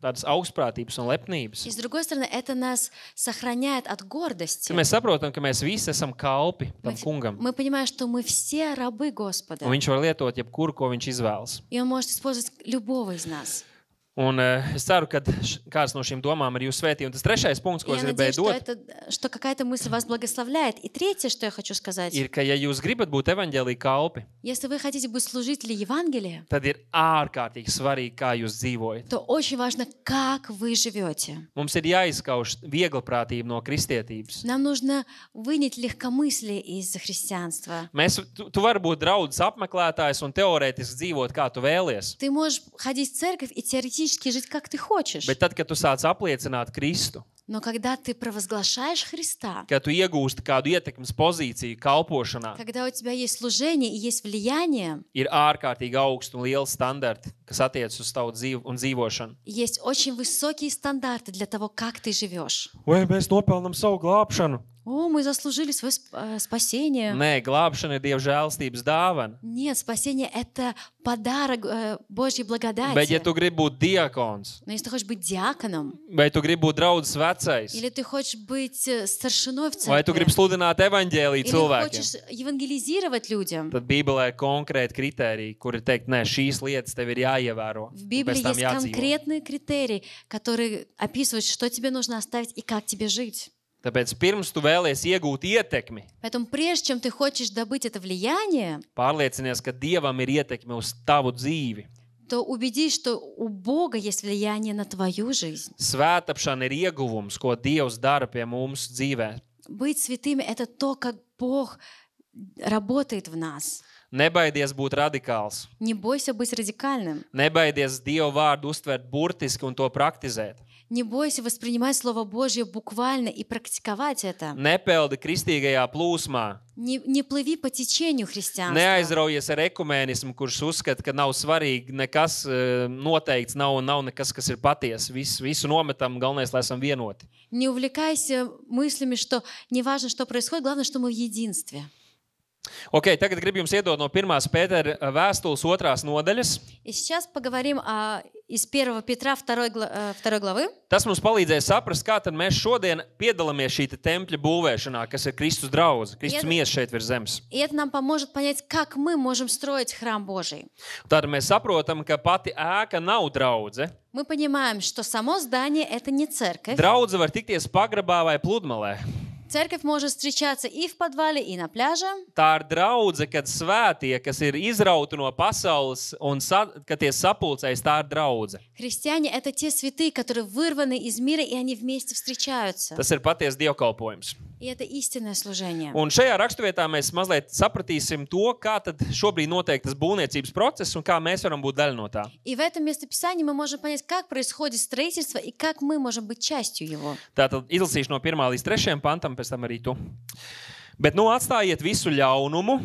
Speaker 1: tādas augstprātības un lepnības.
Speaker 2: И с другой стороны, это нас сохраняет от гордости.
Speaker 1: Kad mēs saprotam, ka mēs visi esam kalpi tam kungam,
Speaker 2: Мы понимаем, что мы все рабы Господа.
Speaker 1: un viņš var lietot jebkuru, ko viņš izvēlas.
Speaker 2: И Он может использовать любого из нас.
Speaker 1: Un es ceru, ka kāds no šīm domām ir jūs svētī. Un tas trešais punkts, ko es
Speaker 2: Я
Speaker 1: gribēju
Speaker 2: надеюсь,
Speaker 1: dot,
Speaker 2: что какая-то мысль вас благословляет. И третье, что я хочу сказать.
Speaker 1: ir, ka ja jūs gribat būt evaņģēlija kalpi,
Speaker 2: Если вы хотите быть служителем Евангелия,
Speaker 1: tad ir ārkārtīgi svarīgi, kā jūs dzīvojat.
Speaker 2: то очень важно, как вы живете.
Speaker 1: Mums ir jāizskauž vieglprātība no kristietības.
Speaker 2: Нам нужно вынять легкомыслие из христианства.
Speaker 1: Tu vari būt draudzes apmeklētājs un teorētiski dzīvot, kā tu vēlies.
Speaker 2: Ты можешь ходить в церковь и теоретически жить, как ты хочешь.
Speaker 1: Bet tad, kad tu sāc apliecināt Kristu,
Speaker 2: Но когда ты провозглашаешь Христа,
Speaker 1: kad tu iegūsti kādu ietekmes pozīciju kalpošanā,
Speaker 2: когда у тебя есть служение и есть влияние,
Speaker 1: ir ārkārtīgi augsti un lieli standarti, kas attiecas uz tavu dzīvi un dzīvošanu.
Speaker 2: есть очень высокие стандарты для того, как ты живешь.
Speaker 1: Vai mēs nopelnām savu glābšanu?
Speaker 2: О, мы заслужили свое спасение.
Speaker 1: Nē, glābšana ir Dieva žēlstības dāvana.
Speaker 2: Нет, спасение — это подарок Божьей благодати.
Speaker 1: Bet, ja tu gribi būt diakons,
Speaker 2: Но если ты хочешь быть диаконом,
Speaker 1: vai tu gribi būt draudzes vecais,
Speaker 2: или ты хочешь быть старшиной в
Speaker 1: vai tu
Speaker 2: церкви,
Speaker 1: gribi sludināt evaņģēliju
Speaker 2: или
Speaker 1: cilvēkiem,
Speaker 2: хочешь евангелизировать людям,
Speaker 1: tad Bībelē ir konkrēti kritēriji, kuri teikt, nē, šīs lietas tev ir jāievēro.
Speaker 2: в
Speaker 1: Un
Speaker 2: Библии
Speaker 1: pēc tam
Speaker 2: есть
Speaker 1: jādzīvo.
Speaker 2: конкретные критерии, которые описывают, что тебе нужно оставить и как тебе жить.
Speaker 1: Tāpēc pirms tu vēlies iegūt ietekmi,
Speaker 2: Поэтому прежде чем ты хочешь добыть это влияние,
Speaker 1: pārliecinies, ka Dievam ir ietekme uz tavu dzīvi.
Speaker 2: то убедись, что у Бога есть влияние на твою жизнь.
Speaker 1: Svētāpšana ir ieguvums, ko Dievs dara pie mums dzīvē.
Speaker 2: Быть святыми — это то, как Бог работает в нас.
Speaker 1: Nebaidies būt radikāls.
Speaker 2: Не бойся быть радикальным.
Speaker 1: Nebaidies Dievu vārdu uztvert burtiski un to praktizēt.
Speaker 2: Не бойся воспринимать Слово Божье буквально и практиковать это.
Speaker 1: Nepeldi kristīgajā plūsmā.
Speaker 2: Не плыви по течению христианства.
Speaker 1: Neaizraujies ar ekumēnismu, kurš uzskata, ka nav svarīgi nekas noteikts, nav nekas, kas ir patiesa. Visu nometam, galvenais, lai esam vienoti.
Speaker 2: Не увлекайся мыслями, что не важно, что происходит, главное, что мы в единстве.
Speaker 1: Ok, tagad gribu jums iedot no 1. Pētera vēstules 2. nodaļas.
Speaker 2: И сейчас поговорим из 1 Петра 2 главы.
Speaker 1: Tas mums palīdzēja saprast, kā tad mēs šodien piedalāmies šī tempļa būvēšanā, kas ir Kristus draudze, Kristus miesa šeit virs zemes.
Speaker 2: И это нам поможет понять, как мы можем строить храм Божий.
Speaker 1: Tad mēs saprotam, ka pati ēka nav draudze.
Speaker 2: Мы понимаем, что само здание — это не церковь.
Speaker 1: Draudze var tikties pagrabā vai pludmalē.
Speaker 2: Церковь может встречаться и в подвале, и на пляже.
Speaker 1: Tā ir draudze, kad svētie, kas ir izrauti no pasaules un kad tie sapulcējas, tā ir draudze.
Speaker 2: Христиане — это те святые, которые вырваны из мира, и они вместе встречаются.
Speaker 1: Tas ir patiesa dievkalpojums.
Speaker 2: И это истинное служение.
Speaker 1: Un šajā raksturvietā mēs mazliet sapratīsim to, kā tad šobrīd notiek tas būvniecības process un kā mēs varam būt daļa no tā.
Speaker 2: И в этом местописании мы можем понять, как происходит строительство и как мы можем быть частью его.
Speaker 1: Tātad izlasīšu no 1. līdz 3. pantam, pēc tam arī tu. Bet nu atstājiet visu ļaunumu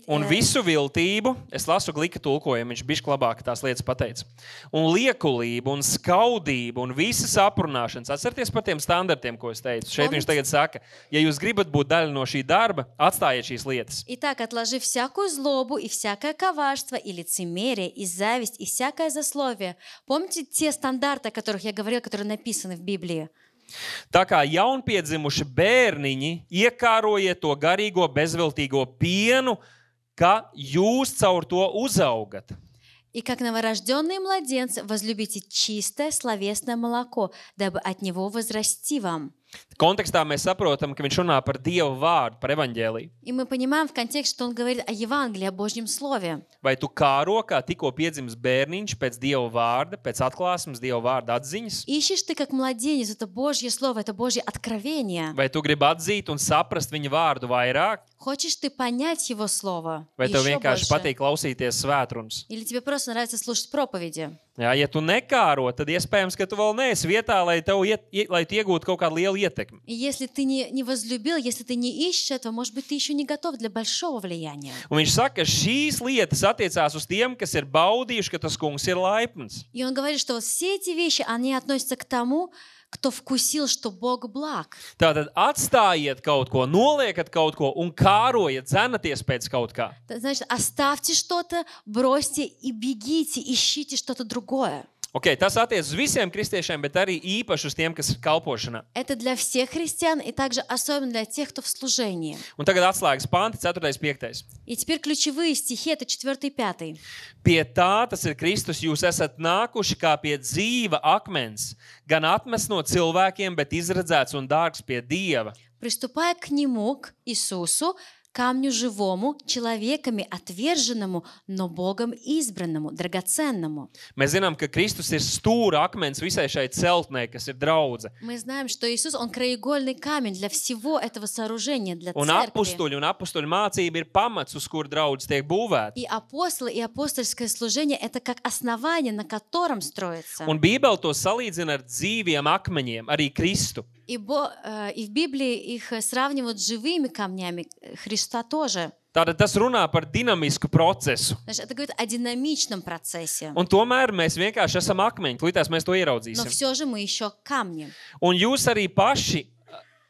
Speaker 1: un visu viltību. Es lasu Glika tulkojumu, viņš bišķi labāk tās lietas pateica. Un liekulību un skaudību un visas aprunāšanas. Atcerieties par tiem standartiem, ko es teicu. Šeit viņš tagad saka, ja jūs gribat būt daļa no šī darba, atstājiet šīs lietas.
Speaker 2: Итак, отложи всякую злобу и всякое коварство, и лицемерие, и зависть, и всякое злословие. Помните те стандарты, о которых я говорила, которые написаны в Библии?
Speaker 1: Tā kā jaunpiedzimuši bērniņi, iekārojiet to garīgo bezviltīgo pienu, ka jūs caur to uzaugat.
Speaker 2: И как новорожденные младенцы возлюбите чистое словесное молоко, дабы от него возрасти вам.
Speaker 1: Kontekstā mēs saprotam, ka viņš runā par Dieva vārdu, par evaņģēliju.
Speaker 2: И мы понимаем в контексте, что он говорит о Евангелии, о Божьем Слове.
Speaker 1: Vai tu kāro, kā tikko piedzimis bērniņš pēc Dieva vārda, pēc atklāsmes Dieva vārda atziņas?
Speaker 2: Ищешь ты как младенец, это Божье Слово, это Божье откровение.
Speaker 1: Vai tu gribi atzīt un saprast viņa vārdu vairāk?
Speaker 2: Хочешь ты понять Его Слово
Speaker 1: Vai tev
Speaker 2: еще
Speaker 1: vienkārši
Speaker 2: больше?
Speaker 1: patīk klausīties svētrunas?
Speaker 2: Или тебе просто нравится слушать проповеди?
Speaker 1: Jā, ja tu nekāro, tad iespējams, ka tu vēl neesi vietā, lai tu iegūtu kaut kādu lielu ietekmi.
Speaker 2: И если ты не возлюбил, если ты не ищешь этого, может быть, ты еще не готов для большого влияния.
Speaker 1: Un viņš saka, ka šīs lietas attiecās uz tiem, kas ir baudījuši, ka tas kungs ir laipns.
Speaker 2: И он говорит, что вот все эти вещи, они относятся к тому, кто вкусил, что Бог благ.
Speaker 1: Tātad atstājiet kaut ko, noliekat kaut ko un kārojiet, dzenaties pēc kaut kā.
Speaker 2: Значит, оставьте что-то, бросьте и бегите, ищите что-то другое.
Speaker 1: Okay, tas attiecas uz visiem kristiešiem, bet arī īpaši uz tiem, kas ir kalpošanā.
Speaker 2: Это для всех христиан и также особенно для тех, кто в служении.
Speaker 1: Un tagad atslēgas panti 4.5.
Speaker 2: И теперь ключевые стихи, это 4 и 5.
Speaker 1: Pie tā, tas ir Kristus, jūs esat nākuši kā pie dzīva akmens, gan atmest no cilvēkiem, bet izredzēts un dārgs pie Dieva.
Speaker 2: Приступая к Нему, к Иисусу, камню живому, человеками отверженному, но Богом избранному, драгоценному.
Speaker 1: Mēs zinām, ka Kristus ir stūra akmens visai šai celtnei, kas ir draudze.
Speaker 2: Мы знаем, что Иисус, Он краеугольный камень для всего этого сооружения, для
Speaker 1: Un
Speaker 2: церкви.
Speaker 1: apustuļu mācība ir pamats, uz kur draudze tiek būvēta.
Speaker 2: И апостолы, и апостольское служение – это как основание, на котором строится.
Speaker 1: Un Bībele to salīdzina ar dzīviem akmeņiem, arī Kristu.
Speaker 2: И в Библии их сравнивают с живыми камнями, Христа тоже.
Speaker 1: Tātad tas runā par dinamisku procesu.
Speaker 2: Значит, это говорит о динамичном процессе.
Speaker 1: Un tomēr mēs vienkārši esam akmeņi, līdz mēs to
Speaker 2: Но
Speaker 1: ieraudzīsim.
Speaker 2: все же мы еще камни.
Speaker 1: Un jūs arī paši,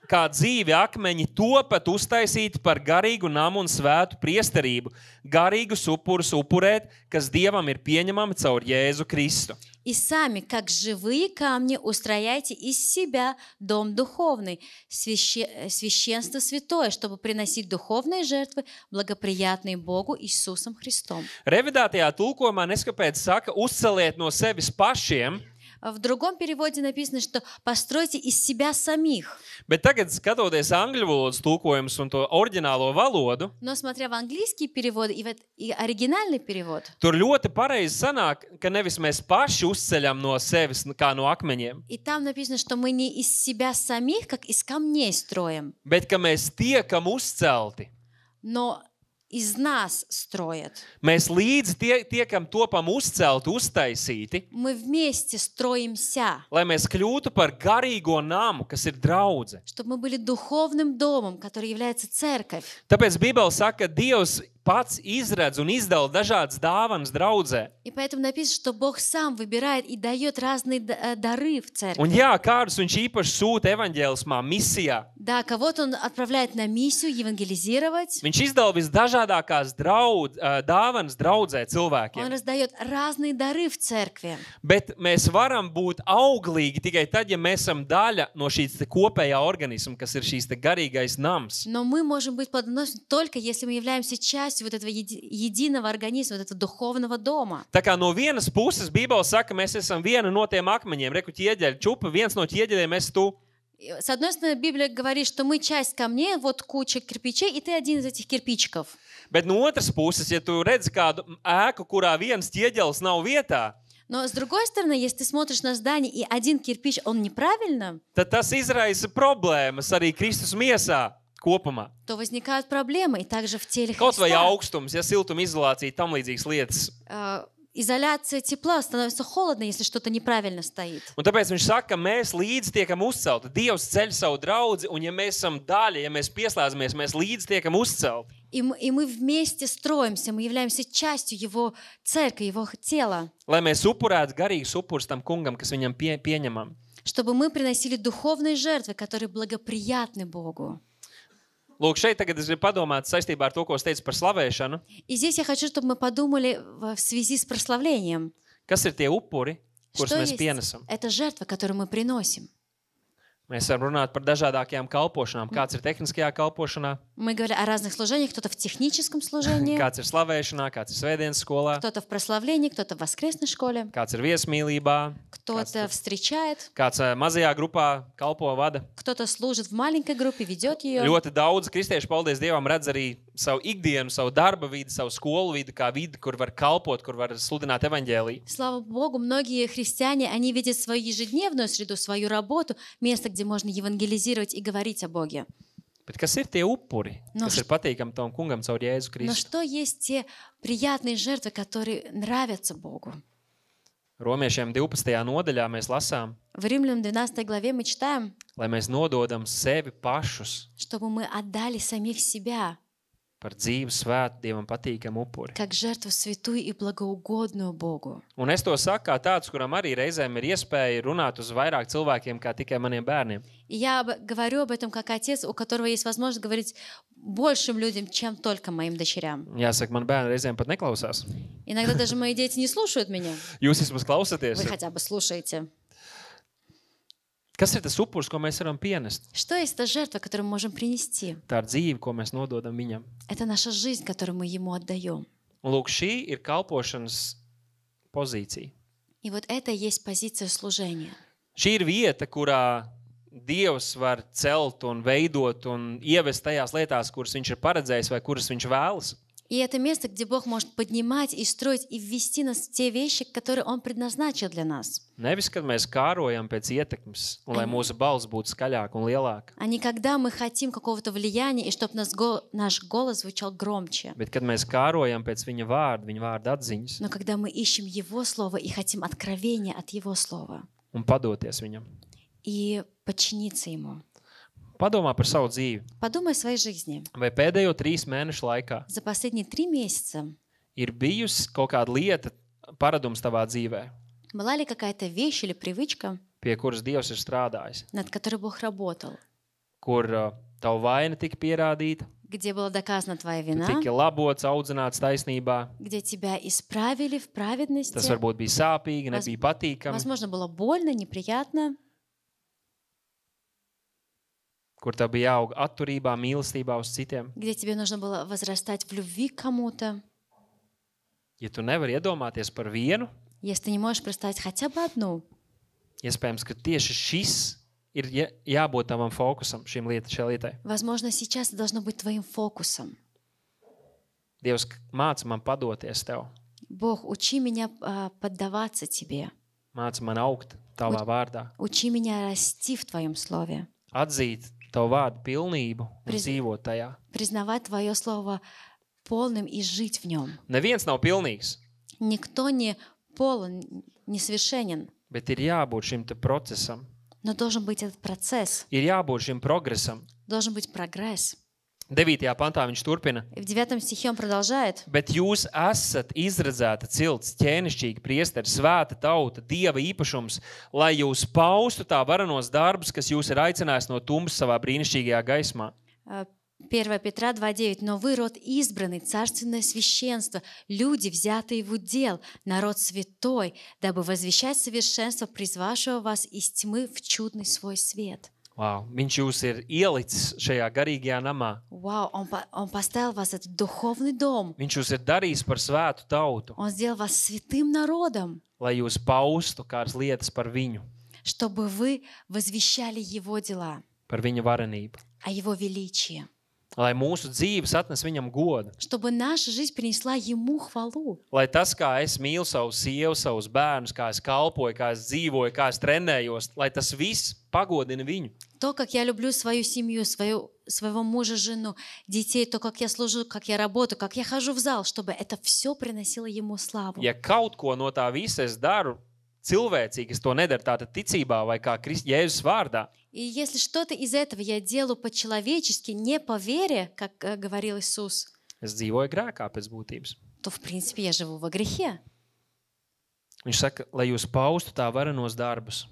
Speaker 1: kā dzīvi akmeņi, topat uztaisīti par garīgu namu un svētu priesterību, garīgus upurus upurēt, kas Dievam ir pieņemami caur Jēzu Kristu.
Speaker 2: И сами, как живые камни, устрояйте из себя дом духовный, священство святое, чтобы приносить духовные жертвы, благоприятные Богу Иисусом Христом.
Speaker 1: Revidētajā tulkojumā neskapēc saka, uzceliet no sevis pašiem,
Speaker 2: В другом переводе написано, что постройте из себя самих.
Speaker 1: bet tagad, skatoties angļu valodas tulkojumus un to oriģinālo valodu,
Speaker 2: Но смотря в английский перевод и оригинальный перевод,
Speaker 1: tur ļoti pareizi sanāk, ka nevis mēs paši uzceļam no sevis kā no akmeņiem,
Speaker 2: и там написано, что мы не из себя самих, как из камней строим,
Speaker 1: bet ka mēs tiekam uzcelti.
Speaker 2: но из нас строят.
Speaker 1: Mēs līdzi tiekam topam uzcelti, uztaisīti,
Speaker 2: Мы вместе строимся,
Speaker 1: lai mēs kļūtu par garīgo namu, kas ir draudze.
Speaker 2: чтобы мы были духовным домом, который является церковь.
Speaker 1: Tāpēc Bībele saka, ka Dievs pats izredz un izdala dažādas dāvanas draudzē.
Speaker 2: И поэтому написано, что Бог сам выбирает и дает разные дары в церкви.
Speaker 1: Un jā, kādus viņš īpaši sūta evaņģēlismā, misijā.
Speaker 2: Да, кого-то он отправляет на миссию евангелизировать.
Speaker 1: Viņš izdala visdažādākās dāvanas draudzē
Speaker 2: Он
Speaker 1: cilvēkiem.
Speaker 2: раздает разные дары в церкви.
Speaker 1: Bet mēs varam būt auglīgi tikai tad, ja mēs esam daļa no šīs kopējā organisma, kas ir šīs garīgais nams.
Speaker 2: Но мы можем быть плодоносными только если мы являемся частью вот этого единого организма, вот этого духовного дома.
Speaker 1: Tā kā no vienas puses Bībele saka, ka mēs esam viena no tiem akmeņiem, reku ķieģeļi, čupa, viens no ķieģeļiem esi tu.
Speaker 2: С одной стороны, Библия говорит, что мы часть камней, вот куча кирпичей, и ты один из этих кирпичиков.
Speaker 1: Bet no otras puses, ja tu redzi kādu ēku, kurā viens ķieģelis nav vietā,
Speaker 2: Но с другой стороны, если ты смотришь на здание, и один кирпич, он неправильно,
Speaker 1: tad tas izraisa problēmas arī Kristus miesā kopumā.
Speaker 2: то возникают проблемы, и также в теле
Speaker 1: Kaut vai
Speaker 2: Христа.
Speaker 1: augstums, ja siltuma izolācija, tam līdzīgas lietas.
Speaker 2: Изоляция тепла, становится холодно, если что-то неправильно стоит.
Speaker 1: Un tāpēc viņš saka, ka mēs līdzi tiekam uzcelti. Dievs ceļ savu draudzi, un ja mēs esam daļa, ja mēs pieslēdzamies, mēs līdzi tiekam uzcelti.
Speaker 2: И мы вместе строимся, мы являемся частью Его церкви, Его тела,
Speaker 1: Lai mēs upurētu garīgus upurus tam kungam, kas viņam pieņemam.
Speaker 2: чтобы мы приносили духовные жертвы, которые благоприятны Богу.
Speaker 1: Lūk, šeit tagad es gribu padomāt saistībā ar to, ko es teicu par slavēšanu.
Speaker 2: И здесь я хочу, чтобы мы подумали в связи с прославлением.
Speaker 1: Kas ir tie upuri, kurus
Speaker 2: Что
Speaker 1: mēs
Speaker 2: есть
Speaker 1: pienesam?
Speaker 2: эта жертва, которую мы приносим?
Speaker 1: Mēs varam runāt par dažādākajām kalpošanām. Kāds ir tehniskajā kalpošanā,
Speaker 2: Мы говорили о разных служениях, кто-то в техническом служении,
Speaker 1: kāds ir slavēšanā, kāds ir svētdienas skolā,
Speaker 2: кто-то в прославлении, кто-то в воскресной школе,
Speaker 1: kāds ir viesmīlībā,
Speaker 2: кто-то встречает,
Speaker 1: kāds mazajā grupā kalpo vada.
Speaker 2: кто-то служит в маленькой группе, ведет ее.
Speaker 1: Ļoti daudz kristiešu, paldies Dievam, redz arī savu ikdienu, savu darba vidi, savu skolu vidi, kā vidi, kur var kalpot, kur var sludināt evaņģēliju.
Speaker 2: Слава Богу, многие христиане, они видят свою ежедневную среду, свою работу, место, где можно евангелизировать и говорить о Боге.
Speaker 1: Bet kas ir tie upuri,
Speaker 2: No
Speaker 1: kas ir patīkami tam kungam caur Jēzu
Speaker 2: Но
Speaker 1: Kristu?
Speaker 2: что есть те приятные жертвы, которые нравятся Богу?
Speaker 1: Romiešiem 12. nodaļā mēs lasām,
Speaker 2: В Римлянам 12 главе мы читаем,
Speaker 1: lai mēs nododam sevi pašus
Speaker 2: чтобы мы отдали самих себя
Speaker 1: par dzīvu, svētu, Dievam patīkamu upuri.
Speaker 2: как жертву святую и благоугодную Богу.
Speaker 1: Un es to saku kā tāds, kuram arī reizēm ir iespēja runāt uz vairāk cilvēkiem kā tikai maniem bērniem.
Speaker 2: И я говорю об этом как отец, у которого есть возможность говорить большим людям, чем только моим дочерям.
Speaker 1: Jāsaka, man bērni reizēm pat neklausās.
Speaker 2: Иногда даже мои дети не слушают меня.
Speaker 1: Jūs vismaz klausaties.
Speaker 2: Вы хотя бы слушаете.
Speaker 1: Kas ir tas upuris, ko mēs varam pienest?
Speaker 2: Что есть та жертва, которую мы можем принести?
Speaker 1: Tā ir dzīve, ko mēs nododam viņam.
Speaker 2: Это наша жизнь, которую мы ему отдаем.
Speaker 1: Un lūk, šī ir kalpošanas pozīcija.
Speaker 2: И вот это и есть позиция служения.
Speaker 1: Šī ir vieta, kurā Dievs var celt un veidot un ievest tajās lietās, kuras viņš ir paredzējis vai kuras viņš vēlas.
Speaker 2: И это место, где Бог может поднимать и строить и ввести нас в те вещи, которые Он предназначил для нас.
Speaker 1: Nevis, kad mēs kārojam pēc ietekmes, un lai mūsu balss būtu skaļāka un lielāka.
Speaker 2: А не когда мы хотим какого-то влияния, и чтобы наш голос звучал громче.
Speaker 1: Bet, kad mēs kārojam pēc viņa vārda atziņas
Speaker 2: Но когда мы ищем Его Слово и хотим откровения от Его Слова.
Speaker 1: un padoties viņam.
Speaker 2: И подчиниться Ему.
Speaker 1: Padomā par savu dzīvi.
Speaker 2: Подумай о своей жизни.
Speaker 1: Vai pēdējo 3 mēnešu laikā
Speaker 2: За последние 3 месяца
Speaker 1: ir bijusi kaut kāda lieta, paradums tavā dzīvē,
Speaker 2: была ли какая-то вещь или привычка,
Speaker 1: pie kuras Dievs ir strādājis,
Speaker 2: над которой Бог работал?
Speaker 1: kur tava vaina tika pierādīta,
Speaker 2: Где была доказана твоя
Speaker 1: tu
Speaker 2: вина?
Speaker 1: tiki labots, audzināts taisnībā.
Speaker 2: Где тебя исправили в праведности?
Speaker 1: Tas varbūt bija sāpīgi, nebija patīkami,
Speaker 2: Возможно, было больно, неприятно.
Speaker 1: kur tev bija jāaug atturībā, mīlestībā uz citiem.
Speaker 2: Где тебе нужно было возрастать в любви к кому-то.
Speaker 1: Ja tu nevari iedomāties par vienu,
Speaker 2: Если ты не можешь представить хотя бы одну,
Speaker 1: iespējams, ka tieši šis ir jābūt tavam fokusam šai lietai.
Speaker 2: возможно, сейчас это должно быть твоим фокусом.
Speaker 1: Dievs māca man padoties tev,
Speaker 2: Бог, учи меня поддаваться тебе.
Speaker 1: māca man augt tavā vārdā,
Speaker 2: Учи меня расти в твоем слове.
Speaker 1: atzīt tavu vārdu pilnību un dzīvot tajā.
Speaker 2: Признавать твое слово полным и жить в нем.
Speaker 1: Neviens nav pilnīgs,
Speaker 2: Никто не полон, несовершенен,
Speaker 1: bet ir jābūt šim te procesam,
Speaker 2: но должен быть этот процесс,
Speaker 1: ir jābūt šim progresam.
Speaker 2: должен быть прогресс.
Speaker 1: 9. pantā viņš turpina.
Speaker 2: И в 9 стихе он продолжает.
Speaker 1: Bet jūs esat izredzēta cilts, ķēnišķīgi priesteri, svēta tauta, Dieva īpašums, lai jūs paustu tā varenos darbus, kas jūs ir aicinājis no tumsas savā brīnišķīgajā gaismā.
Speaker 2: 1 Петра 2:9. Но вы род избранный, царственное священство, люди, взятые в удел, народ святой, дабы возвещать совершенство, призвавшего вас из тьмы в чудный свой свет.
Speaker 1: Wow, viņš jūs ir ielicis šajā garīgajā namā.
Speaker 2: Вау, он поставил вас в этот духовный дом.
Speaker 1: Viņš jūs ir darījis par svētu tautu,
Speaker 2: Он сделал вас святым народом,
Speaker 1: lai jūs paustu kādas lietas par viņu,
Speaker 2: чтобы вы возвещали Его дела,
Speaker 1: par viņa varenību.
Speaker 2: о Его величии.
Speaker 1: Lai mūsu dzīves atnes viņam godu.
Speaker 2: Чтобы наша жизнь принесла Ему хвалу.
Speaker 1: Lai tas, kā es mīlu savu sievu, savus bērnus, kā es kalpoju, kā es dzīvoju, kā es trenējos, lai tas viss pagodina viņu.
Speaker 2: То, как я люблю свою семью, своего мужа, жену, детей, то, как я служу, как я работаю, как я хожу в зал, чтобы это все приносило Ему славу.
Speaker 1: Ja kaut ko no tā visa es daru cilvēcīgi, es to nedaru tātad ticībā vai kā Jēzus vārdā,
Speaker 2: И если что-то из этого я делаю по-человечески, не по вере, как говорил Иисус,
Speaker 1: es dzīvoju grēkā pēc būtības.
Speaker 2: то, в принципе, я живу во грехе.
Speaker 1: Viņš saka, lai jūs paustu tā varenos darbus.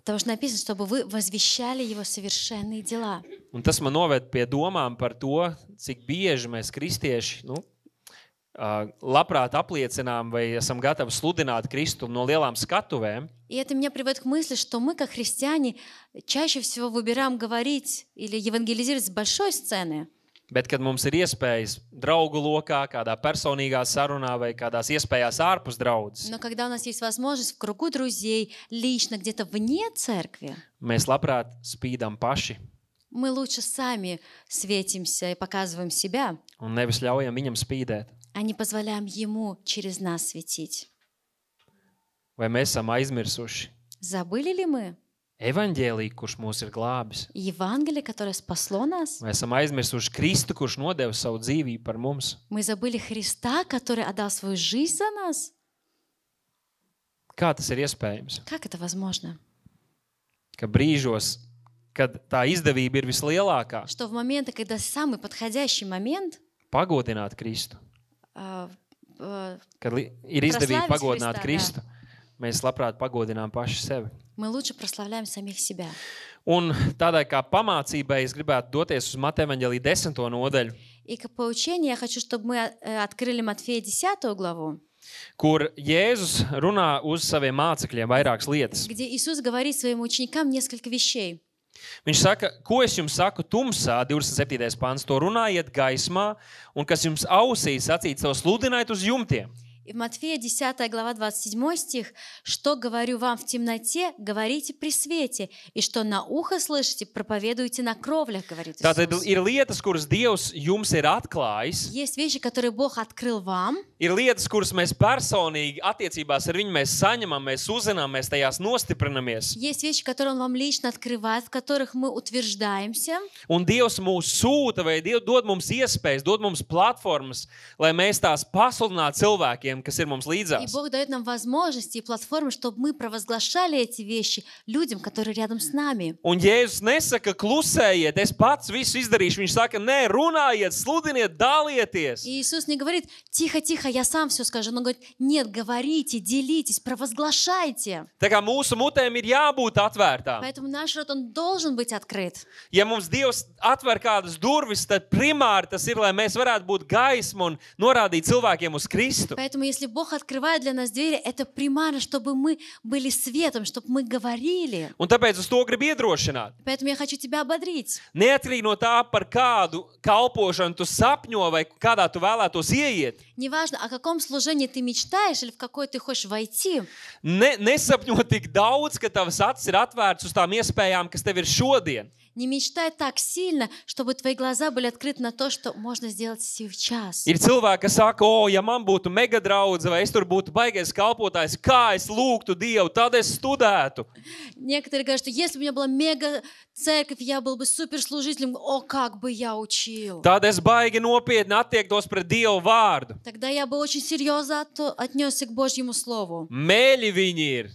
Speaker 2: Потому что написано, чтобы вы возвещали Его совершенные дела.
Speaker 1: Un tas man noved pie domām par to, cik bieži mēs kristieši, labprāt apliecinām vai esam gatavi sludināt Kristu no lielām skatuvēm.
Speaker 2: И это меня приводит к мысли, что мы, как христиане, чаще всего выбираем говорить или евангелизировать с большой сцены.
Speaker 1: Bet, kad mums ir iespējas draugu lokā, kādā personīgā sarunā vai kādās iespējās ārpus draudzes,
Speaker 2: Но когда у нас есть возможность в кругу друзей, лично, где-то вне церкви,
Speaker 1: mēs labprāt spīdam paši
Speaker 2: мы лучше сами светимся и показываем себя,
Speaker 1: un nevis ļaujam viņam spīdēt.
Speaker 2: а не позволяем Ему через нас светить.
Speaker 1: Vai mēs esam aizmirsuši
Speaker 2: Забыли ли мы
Speaker 1: evaņģēliju, kurš mūs ir glābis?
Speaker 2: Евангелие, которое спасло нас?
Speaker 1: Vai esam aizmirsuši Kristu, kurš nodeva savu dzīvību par mums?
Speaker 2: Мы забыли Христа, который отдал свою жизнь за нас?
Speaker 1: Kā tas ir iespējams?
Speaker 2: Как это возможно?
Speaker 1: Ka brīžos, kad tā izdevība ir vislielākā,
Speaker 2: Что в моменты, когда самый подходящий момент,
Speaker 1: Pagodināt Kristu. Kad ir izdevīgi pagodināt Kristu, mēs labprāt pagodinām paši sevi.
Speaker 2: Мы лучше прославляем самих себя.
Speaker 1: Un tādai kā pamācībai es gribētu doties uz Mateja evaņģēlija 10. nodaļu,
Speaker 2: И как поучение я хочу, чтобы мы открыли Матфея 10 главу,
Speaker 1: kur Jēzus runā uz saviem mācekļiem vairākas lietas.
Speaker 2: где Иисус говорит своим ученикам несколько вещей.
Speaker 1: Viņš saka, ko es jums saku tumsā, 27. pants, to runājiet gaismā, un kas jums ausīs sacīt, to sludinājiet uz jumtiem.
Speaker 2: И в Матфея 10 глава 27 стих: «Что говорю вам в темноте, говорите при свете, и что на ухо слышите, проповедуйте на кровлях», говорит
Speaker 1: Tātad
Speaker 2: Иисус.
Speaker 1: ir lietas, kuras Dievs jums ir atklājis,
Speaker 2: Есть вещи, которые Бог открыл вам,
Speaker 1: ir lietas, kuras mēs personīgi attiecībās ar viņu mēs saņemam, mēs uzzinām, mēs tajās nostiprinamies.
Speaker 2: есть вещи, которые Он вам лично открывает, в которых мы утверждаемся.
Speaker 1: Un Dievs mūs sūta vai dod mums iespējas, dod mums platformas, lai mēs tās pasludinātu cilvēkiem, kas ir mums
Speaker 2: И
Speaker 1: līdzās.
Speaker 2: Бог дает нам возможности и платформы, чтобы мы провозглашали эти вещи людям, которые рядом с нами.
Speaker 1: Un Jēzus nesaka, klusējiet, es pats visu izdarīšu. Viņš saka, nē, runājiet, sludiniet, dalieties.
Speaker 2: И Иисус не говорит: «Тихо-тихо, я сам все скажу». Он говорит: «Нет, говорите, делитесь, провозглашайте».
Speaker 1: Tā kā mūsu mutēm ir jābūt atvērtām.
Speaker 2: Поэтому наш рот, он должен быть открыт.
Speaker 1: Ja mums Dievs atver kādas durvis, tad primāri tas ir, lai mēs varētu būt gaisma un norādīt cilvēkiem uz Kristu.
Speaker 2: Поэтому если Бог открывает для нас двери, это примарно, чтобы мы были светом, чтобы мы говорили.
Speaker 1: Un tāpēc uz to gribu iedrošināt.
Speaker 2: Поэтому я хочу тебя ободрить.
Speaker 1: Neatkarīgi no tā, par kādu kalpošanu tu sapņo vai kādā tu vēlētos ieiet.
Speaker 2: Неважно, о каком служении ты мечтаешь или в какое ты хочешь войти.
Speaker 1: Nesapņo tik daudz, ka tavas acis ir atvērtas uz tām iespējām, kas tev ir šodien.
Speaker 2: Не мечтай так сильно, чтобы твои глаза были открыты на то, что можно сделать сейчас.
Speaker 1: Ir cilvēki, kas saka, ja man būtu mega draudze vai es tur būtu baigais kalpotājs, kā es lūgtu Dievu, tad es studētu.
Speaker 2: Некоторые говорят, что если бы у меня была мега церковь, я был бы суперслужителем, о, как бы я учил.
Speaker 1: Tad es baigi nopietni attiektos pret Dievu vārdu.
Speaker 2: Тогда я бы очень серьезно отнесся к Божьему Слову.
Speaker 1: Mēļi viņi ir.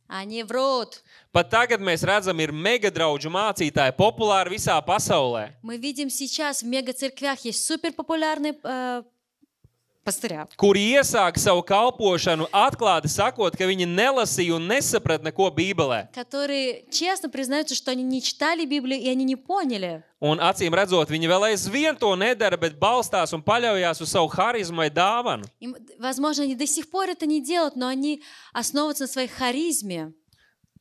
Speaker 2: Они врут.
Speaker 1: Pat tagad mēs redzam, ir mega draudžu mācītāji populāri visā pasaulē.
Speaker 2: Мы видим сейчас в мега-церквях есть суперпопулярные пастыря,
Speaker 1: Kuri iesāka savu kalpošanu atklāti sakot, ka viņi nelasīja un nesaprat neko Bībelē.
Speaker 2: которые честно признаются, что они не читали Библию и они не поняли.
Speaker 1: Un acīm redzot, viņi vēl aizvien to nedara, bet balstās un paļaujās uz savu harizmu vai dāvanu.
Speaker 2: Им, возможно, они до сих пор это не делают, но они основываются на своей харизме.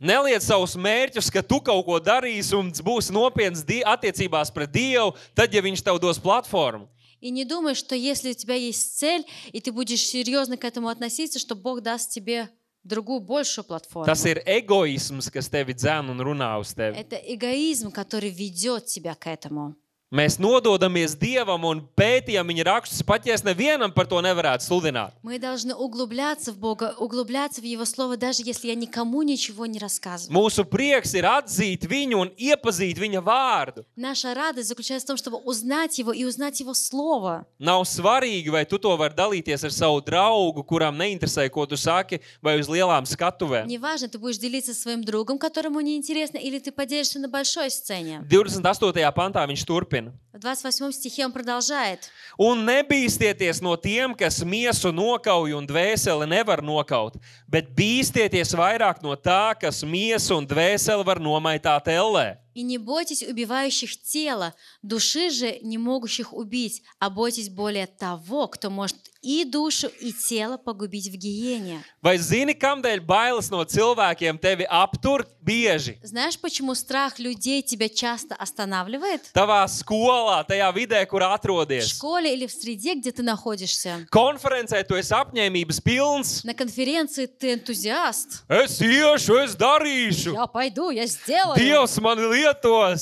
Speaker 1: Neliec savus mērķus, ka tu kaut ko darīsi un būs nopietns attiecībās pret Dievu, tad, ja viņš tev dos platformu.
Speaker 2: И не думай, что если у тебя есть цель, и ты будешь серьезно к этому относиться, что Бог даст тебе другую, большую платформу.
Speaker 1: Tas ir egoisms, kas tevi dzen un runā uz tevi.
Speaker 2: Это эгоизм, который ведет тебя к этому.
Speaker 1: Mēs nododamies Dievam un pētījam viņa rakstus, pat ja es nevienam par to nevarētu sludināt.
Speaker 2: Мы должны углубляться в Бога, углубляться в Его Слово, даже если я никому ничего не рассказываю.
Speaker 1: Mūsu prieks ir atzīt viņu un iepazīt viņa vārdu.
Speaker 2: Наша радость заключается в том, чтобы узнать Его и узнать Его Слово.
Speaker 1: Nav svarīgi, vai tu to vari dalīties ar savu draugu, kuram neinteresē, ko tu saki, vai uz lielām skatuvēm.
Speaker 2: Неважно, ты будешь делиться своим другом, которому неинтересно, или ты поделишься на большой сцене.
Speaker 1: 28. pantā viņš turpina.
Speaker 2: В 28 стихе он продолжает.
Speaker 1: Un nebīstieties no tiem, kas miesu nokauj un dvēseli nevar nokaut, bet bīstieties vairāk no tā, kas miesu un dvēseli var nomaitāt ellē.
Speaker 2: И не бойтесь убивающих тело, души же не могущих убить, а бойтесь более того, кто может и душу, и тело погубить в гиене.
Speaker 1: Vai zini, kamdēļ bailes no cilvēkiem tevi aptur bieži?
Speaker 2: Знаешь, почему страх людей тебя часто останавливает?
Speaker 1: Tavā skolā, tajā vidē, kur
Speaker 2: В
Speaker 1: atrodies.
Speaker 2: школе или в среде, где ты находишься?
Speaker 1: Konferencē tu esi apņēmības pilns.
Speaker 2: На конференции ты энтузиаст.
Speaker 1: Es iešu, es darīšu.
Speaker 2: Я пойду, я сделаю.
Speaker 1: Dievs mani lietos.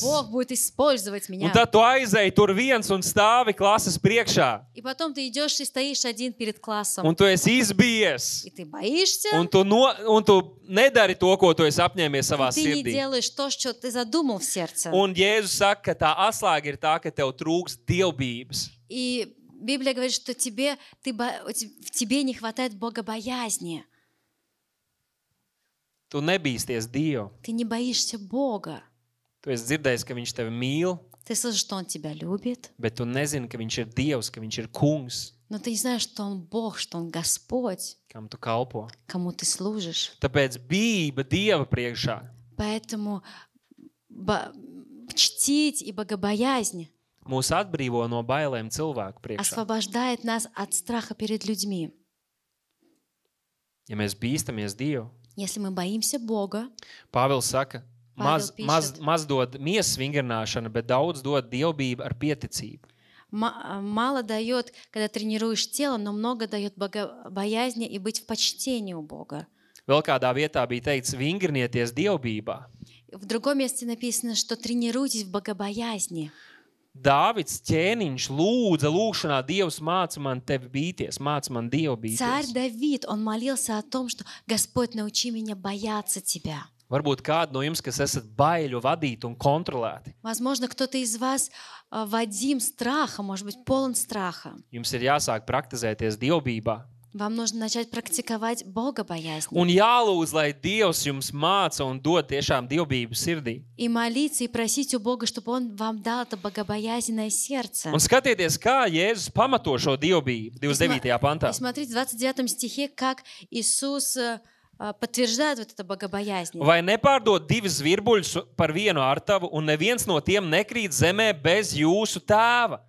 Speaker 2: Bог будет использовать
Speaker 1: Un
Speaker 2: меня.
Speaker 1: tad tu aizēji tur viens un stāvi klases priekšā.
Speaker 2: И потом ты идешь и стоишь один перед классом.
Speaker 1: Un tu esi izbijies.
Speaker 2: И ты боишься.
Speaker 1: Un tu nedari to, ko tu esi apņēmies savā
Speaker 2: Ты не
Speaker 1: sirdī.
Speaker 2: делаешь то, что ты задумал в сердце.
Speaker 1: Un Jēzus saka, ka tā atslēga ir tā, ka tev trūks dievbības.
Speaker 2: И Библия говорит, что в тебе не хватает богобоязни.
Speaker 1: Tu nebīsties Dievu.
Speaker 2: Ты не боишься Бога.
Speaker 1: Tu esi dzirdējis, ka Viņš tevi mīl.
Speaker 2: Ты слышишь, что Он тебя любит,
Speaker 1: bet tu nezini, ka viņš ir Dievs, ka viņš ir kungs,
Speaker 2: но ты не знаешь, что Он Бог, что Он Господь,
Speaker 1: kam tu kalpo.
Speaker 2: кому ты служишь.
Speaker 1: Tāpēc bijība Dieva priekšā
Speaker 2: Поэтому чтить и богобоязнь
Speaker 1: mūs atbrīvo no bailēm cilvēku priekšā.
Speaker 2: освобождает нас от страха перед людьми.
Speaker 1: Ja mēs bīstamies Dievu,
Speaker 2: Если мы боимся Бога,
Speaker 1: Pāvils saka, maz
Speaker 2: Pāvils
Speaker 1: dod miesas vingrināšana, bet daudz dod dievbība ar pieticību.
Speaker 2: мало дает, когда тренируешь тело, но много дает богобоязни и быть в почтении у Бога.
Speaker 1: Vēl kādā vietā bija teikts, vingrinieties dievbībā.
Speaker 2: В другом месте написано, что тренируйтесь в богобоязни.
Speaker 1: Dāvids ķēniņš lūdza lūkšanā, Dievs māca man tevi bīties, māca man Dievu bīties.
Speaker 2: Царь Давид, он молился о том, что Господь, научи меня бояться Тебя.
Speaker 1: Varbūt kādu no jums, kas esat baiļu vadīti un kontrolēti.
Speaker 2: Возможно, кто-то из вас водим страхом, может быть, полон страха.
Speaker 1: Jums ir jāsāk praktizēties dievbībā.
Speaker 2: Вам нужно начать практиковать богобоязнь.
Speaker 1: Un jālūdz, lai Dievs jums māca un dod tiešām dievbību sirdī.
Speaker 2: И молиться, и просить у Бога, чтобы Он вам дал это богобоязненное сердце.
Speaker 1: Un skatieties, kā Jēzus pamato šo dievbību 29. pantā.
Speaker 2: И смотрите, в 29 стихе, как Иисус подтверждает вот это богобоязнь.
Speaker 1: Vai nepārdod divus zvirbuļus par vienu artavu, un neviens no tiem nekrīt zemē bez jūsu tēva?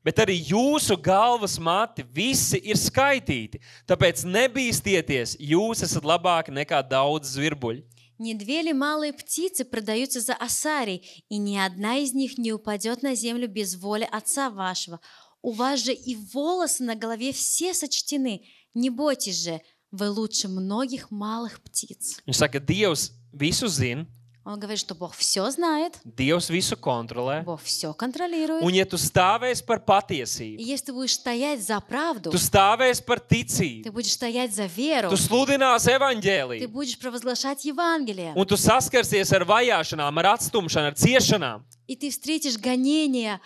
Speaker 1: Bet arī jūsu galvas mati visi ir skaitīti, tāpēc nebīstieties, jūs esat labāki nekā daudz zvirbuļi.
Speaker 2: Не две ли малые птицы продаются за осарий, и ни одна из них не упадет на землю без воли Отца вашего? У вас же и волосы на голове все сочтены. Не бойтесь же, вы лучше многих малых птиц.
Speaker 1: Viņš saka, Dievs visu zina,
Speaker 2: Он говорит, что Бог все знает,
Speaker 1: Dievs visu kontrolē,
Speaker 2: Бог все контролирует.
Speaker 1: un ja tu stāvēsi par
Speaker 2: И
Speaker 1: patiesību,
Speaker 2: если ты будешь стоять за правду,
Speaker 1: tu stāvēsi par
Speaker 2: ты
Speaker 1: ticību,
Speaker 2: будешь стоять за веру,
Speaker 1: tu sludināsi
Speaker 2: ты
Speaker 1: evaņģēliju,
Speaker 2: будешь провозглашать Евангелие,
Speaker 1: un tu saskarsies ar vajāšanām, ar atstumšanu, ar ciešanām,
Speaker 2: и ты встретишь гонение,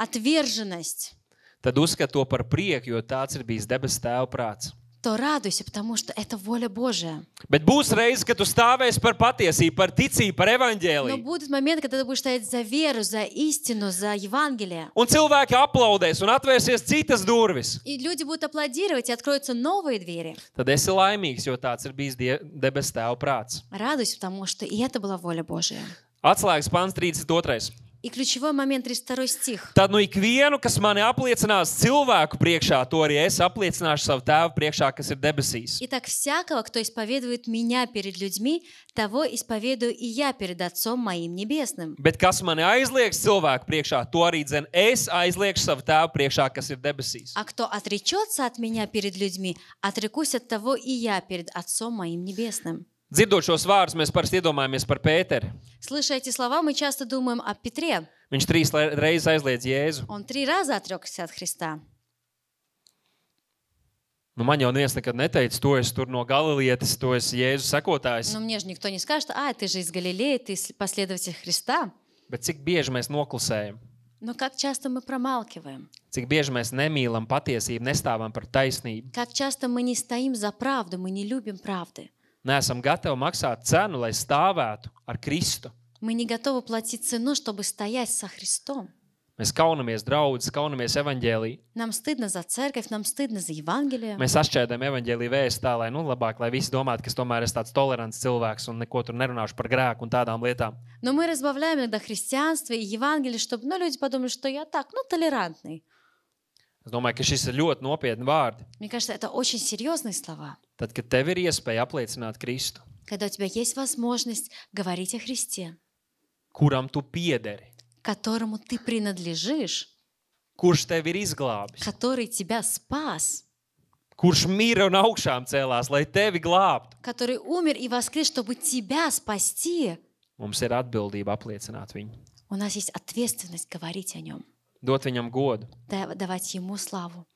Speaker 2: отверженность,
Speaker 1: tad uzskat to par prieku, jo tāds ir bijis debesu Tēva prāts.
Speaker 2: то радуйся, потому что это воля Божия.
Speaker 1: Bet būs reizes, kad tu stāvēsi par patiesību, par ticību, par
Speaker 2: Но
Speaker 1: evaņģēliju.
Speaker 2: будут моменты, когда ты будешь стоять за веру, за истину, за Евангелие.
Speaker 1: Un cilvēki aplaudēs un atvērsies citas durvis.
Speaker 2: И люди будут аплодировать, и откроются новые двери.
Speaker 1: Tad esi laimīgs, jo tāds ir bijis debesu Tēva prāts.
Speaker 2: Радуйся, потому что и это была воля Божия.
Speaker 1: Atslēgas pants 32.
Speaker 2: И ключевой момент, 32 стих.
Speaker 1: Tad nu ikvienu, kas mani apliecinās cilvēku priekšā, to arī es apliecināšu savu Tēvu priekšā, kas ir debesīs.
Speaker 2: Итак, всякого, кто исповедует меня перед людьми, того исповедую и я перед Отцом моим Небесным.
Speaker 1: Bet kas mani aizliegs cilvēku priekšā, to arī dzen es aizliekšu savu Tēvu priekšā, kas ir debesīs.
Speaker 2: А кто отречется от меня перед людьми, отрекусь от того и я перед Отцом моим Небесным.
Speaker 1: Dzirdot šos vārdus, mēs parasti iedomājamies par Pēteri.
Speaker 2: Слыша эти слова, мы часто думаем о Петре.
Speaker 1: Viņš 3 reizes aizliedz Jēzu.
Speaker 2: Он 3 раза отрекся от Христа.
Speaker 1: Nu, man jau neviens nekad neteica, tu esi tur no Galilietes, tu esi Jēzus sekotājs.
Speaker 2: Но мне же никто не скажет, ты же из Галилеи, ты последователь Христа.
Speaker 1: Bet cik bieži mēs noklusējam?
Speaker 2: Но как часто мы промалкиваем?
Speaker 1: Cik bieži mēs nemīlam patiesību, nestāvam par taisnību?
Speaker 2: Как часто мы не стоим за правду, мы не любим правды.
Speaker 1: Neesam gatavi maksāt cenu, lai stāvētu ar Kristu.
Speaker 2: Мы не готовы платить цену, чтобы стоять со Христом.
Speaker 1: Mēs kaunamies draudzes, kaunamies evaņģēliju.
Speaker 2: Нам стыдно за церковь, нам стыдно за Евангелие.
Speaker 1: Mēs atšķēdam evaņģēliju vēstu tā, lai labāk, lai visi domātu, ka es tomēr esmu tāds tolerants cilvēks un neko tur nerunāšu par grēku un tādām lietām.
Speaker 2: Но мы разбавляем иногда христианство и Евангелие, чтобы люди подумали, что я так, толерантный.
Speaker 1: Es domāju, ka šis ir ļoti nopietni vārdi.
Speaker 2: Мне кажется, это очень серьезные слова.
Speaker 1: Tad, kad tev ir iespēja apliecināt Kristu,
Speaker 2: Когда у тебя есть возможность говорить о Христе,
Speaker 1: kuram tu piederi,
Speaker 2: которому ты принадлежишь,
Speaker 1: kurš tevi ir izglābis,
Speaker 2: который тебя спас,
Speaker 1: kurš mīra un augšām cēlās, lai tevi glābtu.
Speaker 2: который умер и воскрес, чтобы тебя спасти.
Speaker 1: Mums ir atbildība apliecināt viņu,
Speaker 2: У нас есть ответственность говорить о нем,
Speaker 1: dot viņam godu.
Speaker 2: давать ему slāvu.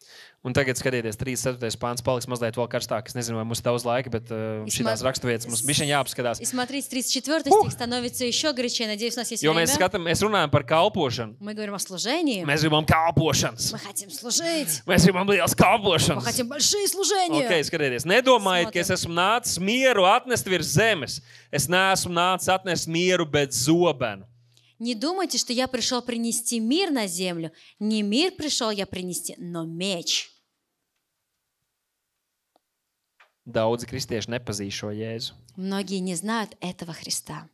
Speaker 1: Un tagad skatieties, 34. pāns paliks mazliet vēl karstāk. Es nezinu, vai mums daudz laika, bet šitās raksturvietas mums bišķiņ jāapskatās.
Speaker 2: И смотрите, 34 стих становится еще горячее. Надеюсь, у нас есть
Speaker 1: Jo
Speaker 2: время.
Speaker 1: mēs runājam par kalpošanu.
Speaker 2: Мы говорим о служении.
Speaker 1: Mēs gribam kalpošanas.
Speaker 2: Мы хотим служить.
Speaker 1: Mēs gribam liels
Speaker 2: Мы
Speaker 1: kalpošanas.
Speaker 2: хотим большие служения.
Speaker 1: Ok, skatieties. Nedomājiet, ka es esmu nācis mieru atnest virs zemes. Es neesmu nācis atnest mieru, bet zobenu.
Speaker 2: Не думайте, что я пришел принести мир на землю. Не мир пришел я принести, но меч.
Speaker 1: Daudzi kristieši nepazīst šo Jēzu.
Speaker 2: Многие не знают этого Христа.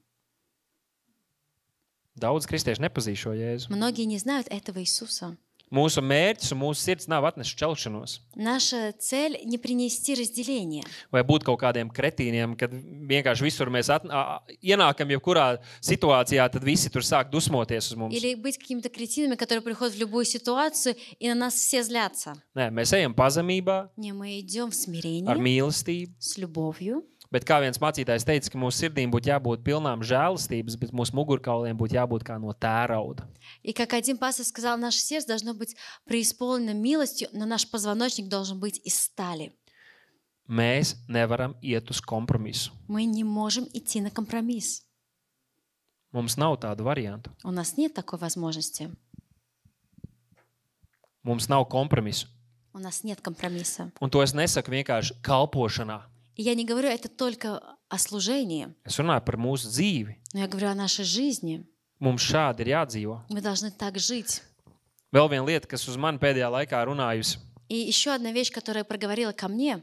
Speaker 1: Daudzi kristieši nepazīst šo Jēzu.
Speaker 2: Многие не знают этого Иисуса.
Speaker 1: Mūsu mērķis un mūsu sirds nav atnest šķelšanos.
Speaker 2: Наша цель не принести разделение.
Speaker 1: Vai būt kaut kādiem kretīniem, kad vienkārši visur mēs ienākam jebkurā situācijā, tad visi tur sāk dusmoties uz mums.
Speaker 2: Или быть какими-то кретинами, которые приходят в любую ситуацию, и на нас все злятся.
Speaker 1: Nē, mēs ejam pazemībā,
Speaker 2: Не, мы идем в
Speaker 1: ar
Speaker 2: смирении,
Speaker 1: mīlestību.
Speaker 2: с любовью.
Speaker 1: Bet kā viens mācītājs teica, ka mūsu sirdīm būtu jābūt pilnām žēlastības, bet mūsu mugurkauliem būtu jābūt kā no tērauda.
Speaker 2: И как один пастор сказал, наше сердце должно быть преисполнено милостью, но наш позвоночник должен быть из стали.
Speaker 1: Mēs nevaram iet uz kompromisu.
Speaker 2: Мы не можем идти на компромисс.
Speaker 1: Mums nav tādu variantu.
Speaker 2: У нас нет такой возможности.
Speaker 1: Mums nav kompromisu.
Speaker 2: У нас нет компромисса.
Speaker 1: Un to es nesaku vienkārši kalpošanā.
Speaker 2: И я не говорю это только о служении,
Speaker 1: Es runāju par mūsu dzīvi.
Speaker 2: но я говорю о нашей жизни.
Speaker 1: Mums šādi ir jādzīvo.
Speaker 2: Мы должны так жить.
Speaker 1: Vēl viena lieta, kas uz mani pēdējā laikā runājusi.
Speaker 2: И еще одна вещь, которая проговорила ко мне.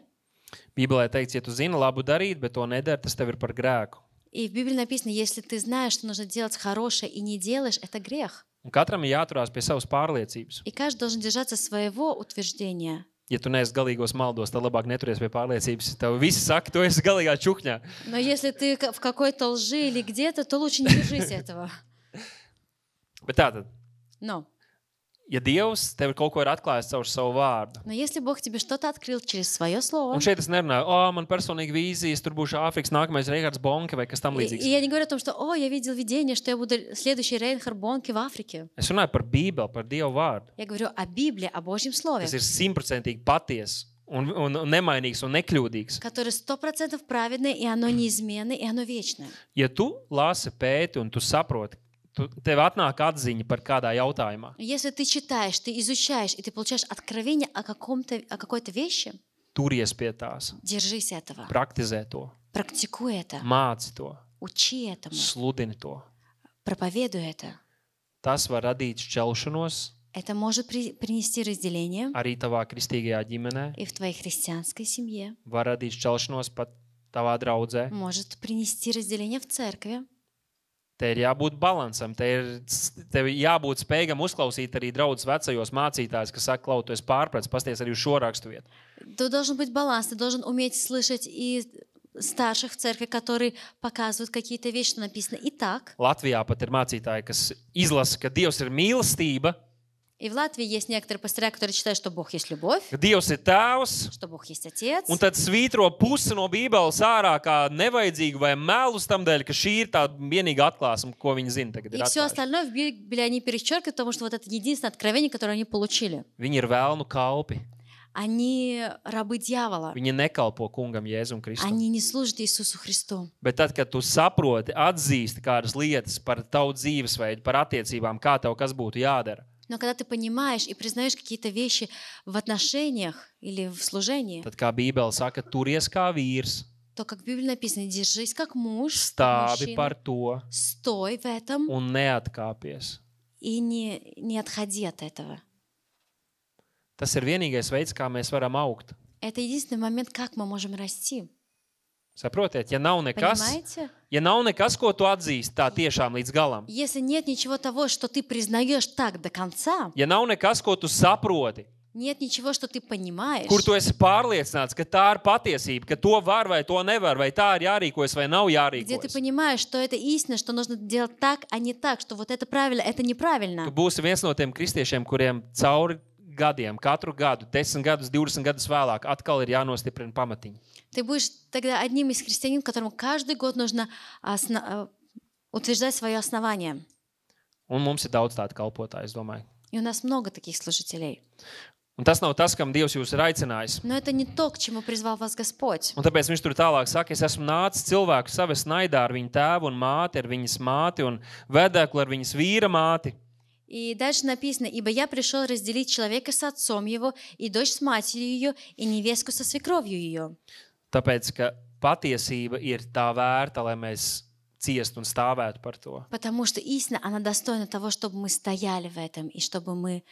Speaker 1: Bībelē teikts, ja tu zini labu darīt, bet to nedari, tas tev ir par grēku.
Speaker 2: И в Библии написано, если ты знаешь, что нужно делать хорошее и не делаешь, это грех.
Speaker 1: Un katram ir jāturās pie savas pārliecības.
Speaker 2: И каждый должен держаться своего утверждения.
Speaker 1: Ja tu neesi galīgos maldos, tad labāk neturies pie pārliecības. Tev visi saka, tu esi galīgā čukņā.
Speaker 2: Но если ты в какой-то лжи или где-то, то лучше не держись этого.
Speaker 1: Bet tātad,
Speaker 2: Но
Speaker 1: Dievs tev kaut ko ir atklājis caur savu vārdu.
Speaker 2: если Бог тебе что-то открыл через свое слово,
Speaker 1: Un šeit es nerunāju, man personīgi vīzijas, tur būšu Āfrikas nākamais Reihards Bonke vai kas tam
Speaker 2: и
Speaker 1: līdzīgs.
Speaker 2: я не говорю о том, что я видел видение, что я буду следующий Рейнхард Бонке в Африке.
Speaker 1: Es runāju par Bībeli, par Dievu vārdu.
Speaker 2: Я говорю о Библии, о Божьем Слове,
Speaker 1: Tas ir 100% patiess un nemainīgs un nekļūdīgs.
Speaker 2: которое 100% праведное, и оно неизменное, и оно вечное.
Speaker 1: Ja tu lasi pēti un tu saproti, tev atnāk atziņa par kādā jautājumā,
Speaker 2: Если ты читаешь, ты изучаешь, и ты получаешь откровение о какой-то вещи,
Speaker 1: turies pie tās,
Speaker 2: держись этого,
Speaker 1: praktizē to,
Speaker 2: практикуй это,
Speaker 1: māci to,
Speaker 2: учи этому,
Speaker 1: sludini to.
Speaker 2: проповедуй это.
Speaker 1: Tas var radīt šķelšanos
Speaker 2: Это может принести разделение
Speaker 1: arī tavā kristīgajā ģimenē,
Speaker 2: и в твоей христианской семье,
Speaker 1: var radīt šķelšanos pat tavā draudzē.
Speaker 2: может принести разделение в церкви.
Speaker 1: Te ir jābūt balansam, tev jābūt spējīgam uzklausīt arī draudzes vecajos mācītājus, kas saka, klau, tu esi pārprats, pasties arī uz šo raksturvietu.
Speaker 2: Тут должен быть баланс, ты должен уметь слышать и старших в церкви, которые показывают какие-то вещи, что написано и так.
Speaker 1: Latvijā pat ir mācītāji, kas izlasa, ka Dievs ir mīlestība,
Speaker 2: И в Латвии есть некоторые пастыря, которые считают, что Бог есть любовь,
Speaker 1: ka Dievs ir tēvs,
Speaker 2: что Бог есть Отец.
Speaker 1: un tad svītro pusi no Bībeles ārā kā nevajadzīgu vai melus tam dēļ, ka šī ir tā vienīga atklāsme, ko viņi zina tagad.
Speaker 2: И все остальное в Библии они перечеркивают, потому что вот это единственное откровение, которое они получили.
Speaker 1: Viņi ir vēlnu kalpi.
Speaker 2: Они рабы дьявола.
Speaker 1: Viņi nekalpo kungam Jēzum Kristum.
Speaker 2: Они не служат Иисусу Христу.
Speaker 1: Bet tad, kad tu saproti, atzīsti kādas lietas par tavu dzīvesveidu, par attiecībām, kā tev kas būtu jādara,
Speaker 2: Но когда ты понимаешь и признаешь какие-то вещи в отношениях или в служении,
Speaker 1: tad, kā Bībele saka, turies kā vīrs,
Speaker 2: то, как в Библии написано, держись как муж,
Speaker 1: stāvi
Speaker 2: мужчина,
Speaker 1: par to
Speaker 2: стой в этом
Speaker 1: un neatkāpies.
Speaker 2: и не отходи от этого.
Speaker 1: Tas ir vienīgais veids, kā mēs varam augt.
Speaker 2: Это единственный момент, как мы можем расти.
Speaker 1: Saprotiet, ja nav
Speaker 2: Понимаете?
Speaker 1: nekas, ko tu atzīsti tā tiešām līdz galam,
Speaker 2: Если нет ничего того, что ты признаешь так до конца,
Speaker 1: ja nav nekas, ko tu saproti,
Speaker 2: нет ничего, что ты понимаешь,
Speaker 1: kur tu esi pārliecināts, ka tā ir patiesība, ka to var vai to nevar, vai tā ir jārīkojas vai nav
Speaker 2: где ты
Speaker 1: jārīkojas.
Speaker 2: понимаешь, что это истина, что нужно делать так, а не так, что вот это правильно, это
Speaker 1: Tu
Speaker 2: неправильно.
Speaker 1: būsi viens no tiem kristiešiem, kuriem cauri gadiem, katru gadu, 10 gadus, 20 gadus vēlāk, atkal ir jānostiprina pamatiņi.
Speaker 2: Ты будешь тогда одним из христианин, которому каждый год нужно утверждать свое основание.
Speaker 1: Un mums ir daudz tādu kalpotāju, es domāju.
Speaker 2: И у нас много таких служителей.
Speaker 1: Un tas nav tas, kam Dievs jūs ir aicinājis.
Speaker 2: Но это не то, к чему призвал вас Господь.
Speaker 1: Un tāpēc viņš tur tālāk saka, es esmu nācis cilvēku savas naidā ar viņu tēvu un māti, ar viņas māti un vedeklu ar viņas vīra māti.
Speaker 2: И дальше написано, ибо я пришел разделить человека с отцом его, и дочь с матерью ее, и невестку со свекровью ее.
Speaker 1: Tāpēc, ka patiesība ir tā vērta, lai mēs ciest un stāvētu par to.
Speaker 2: Потому что истина, она достойна того, чтобы мы стояли в этом и чтобы мы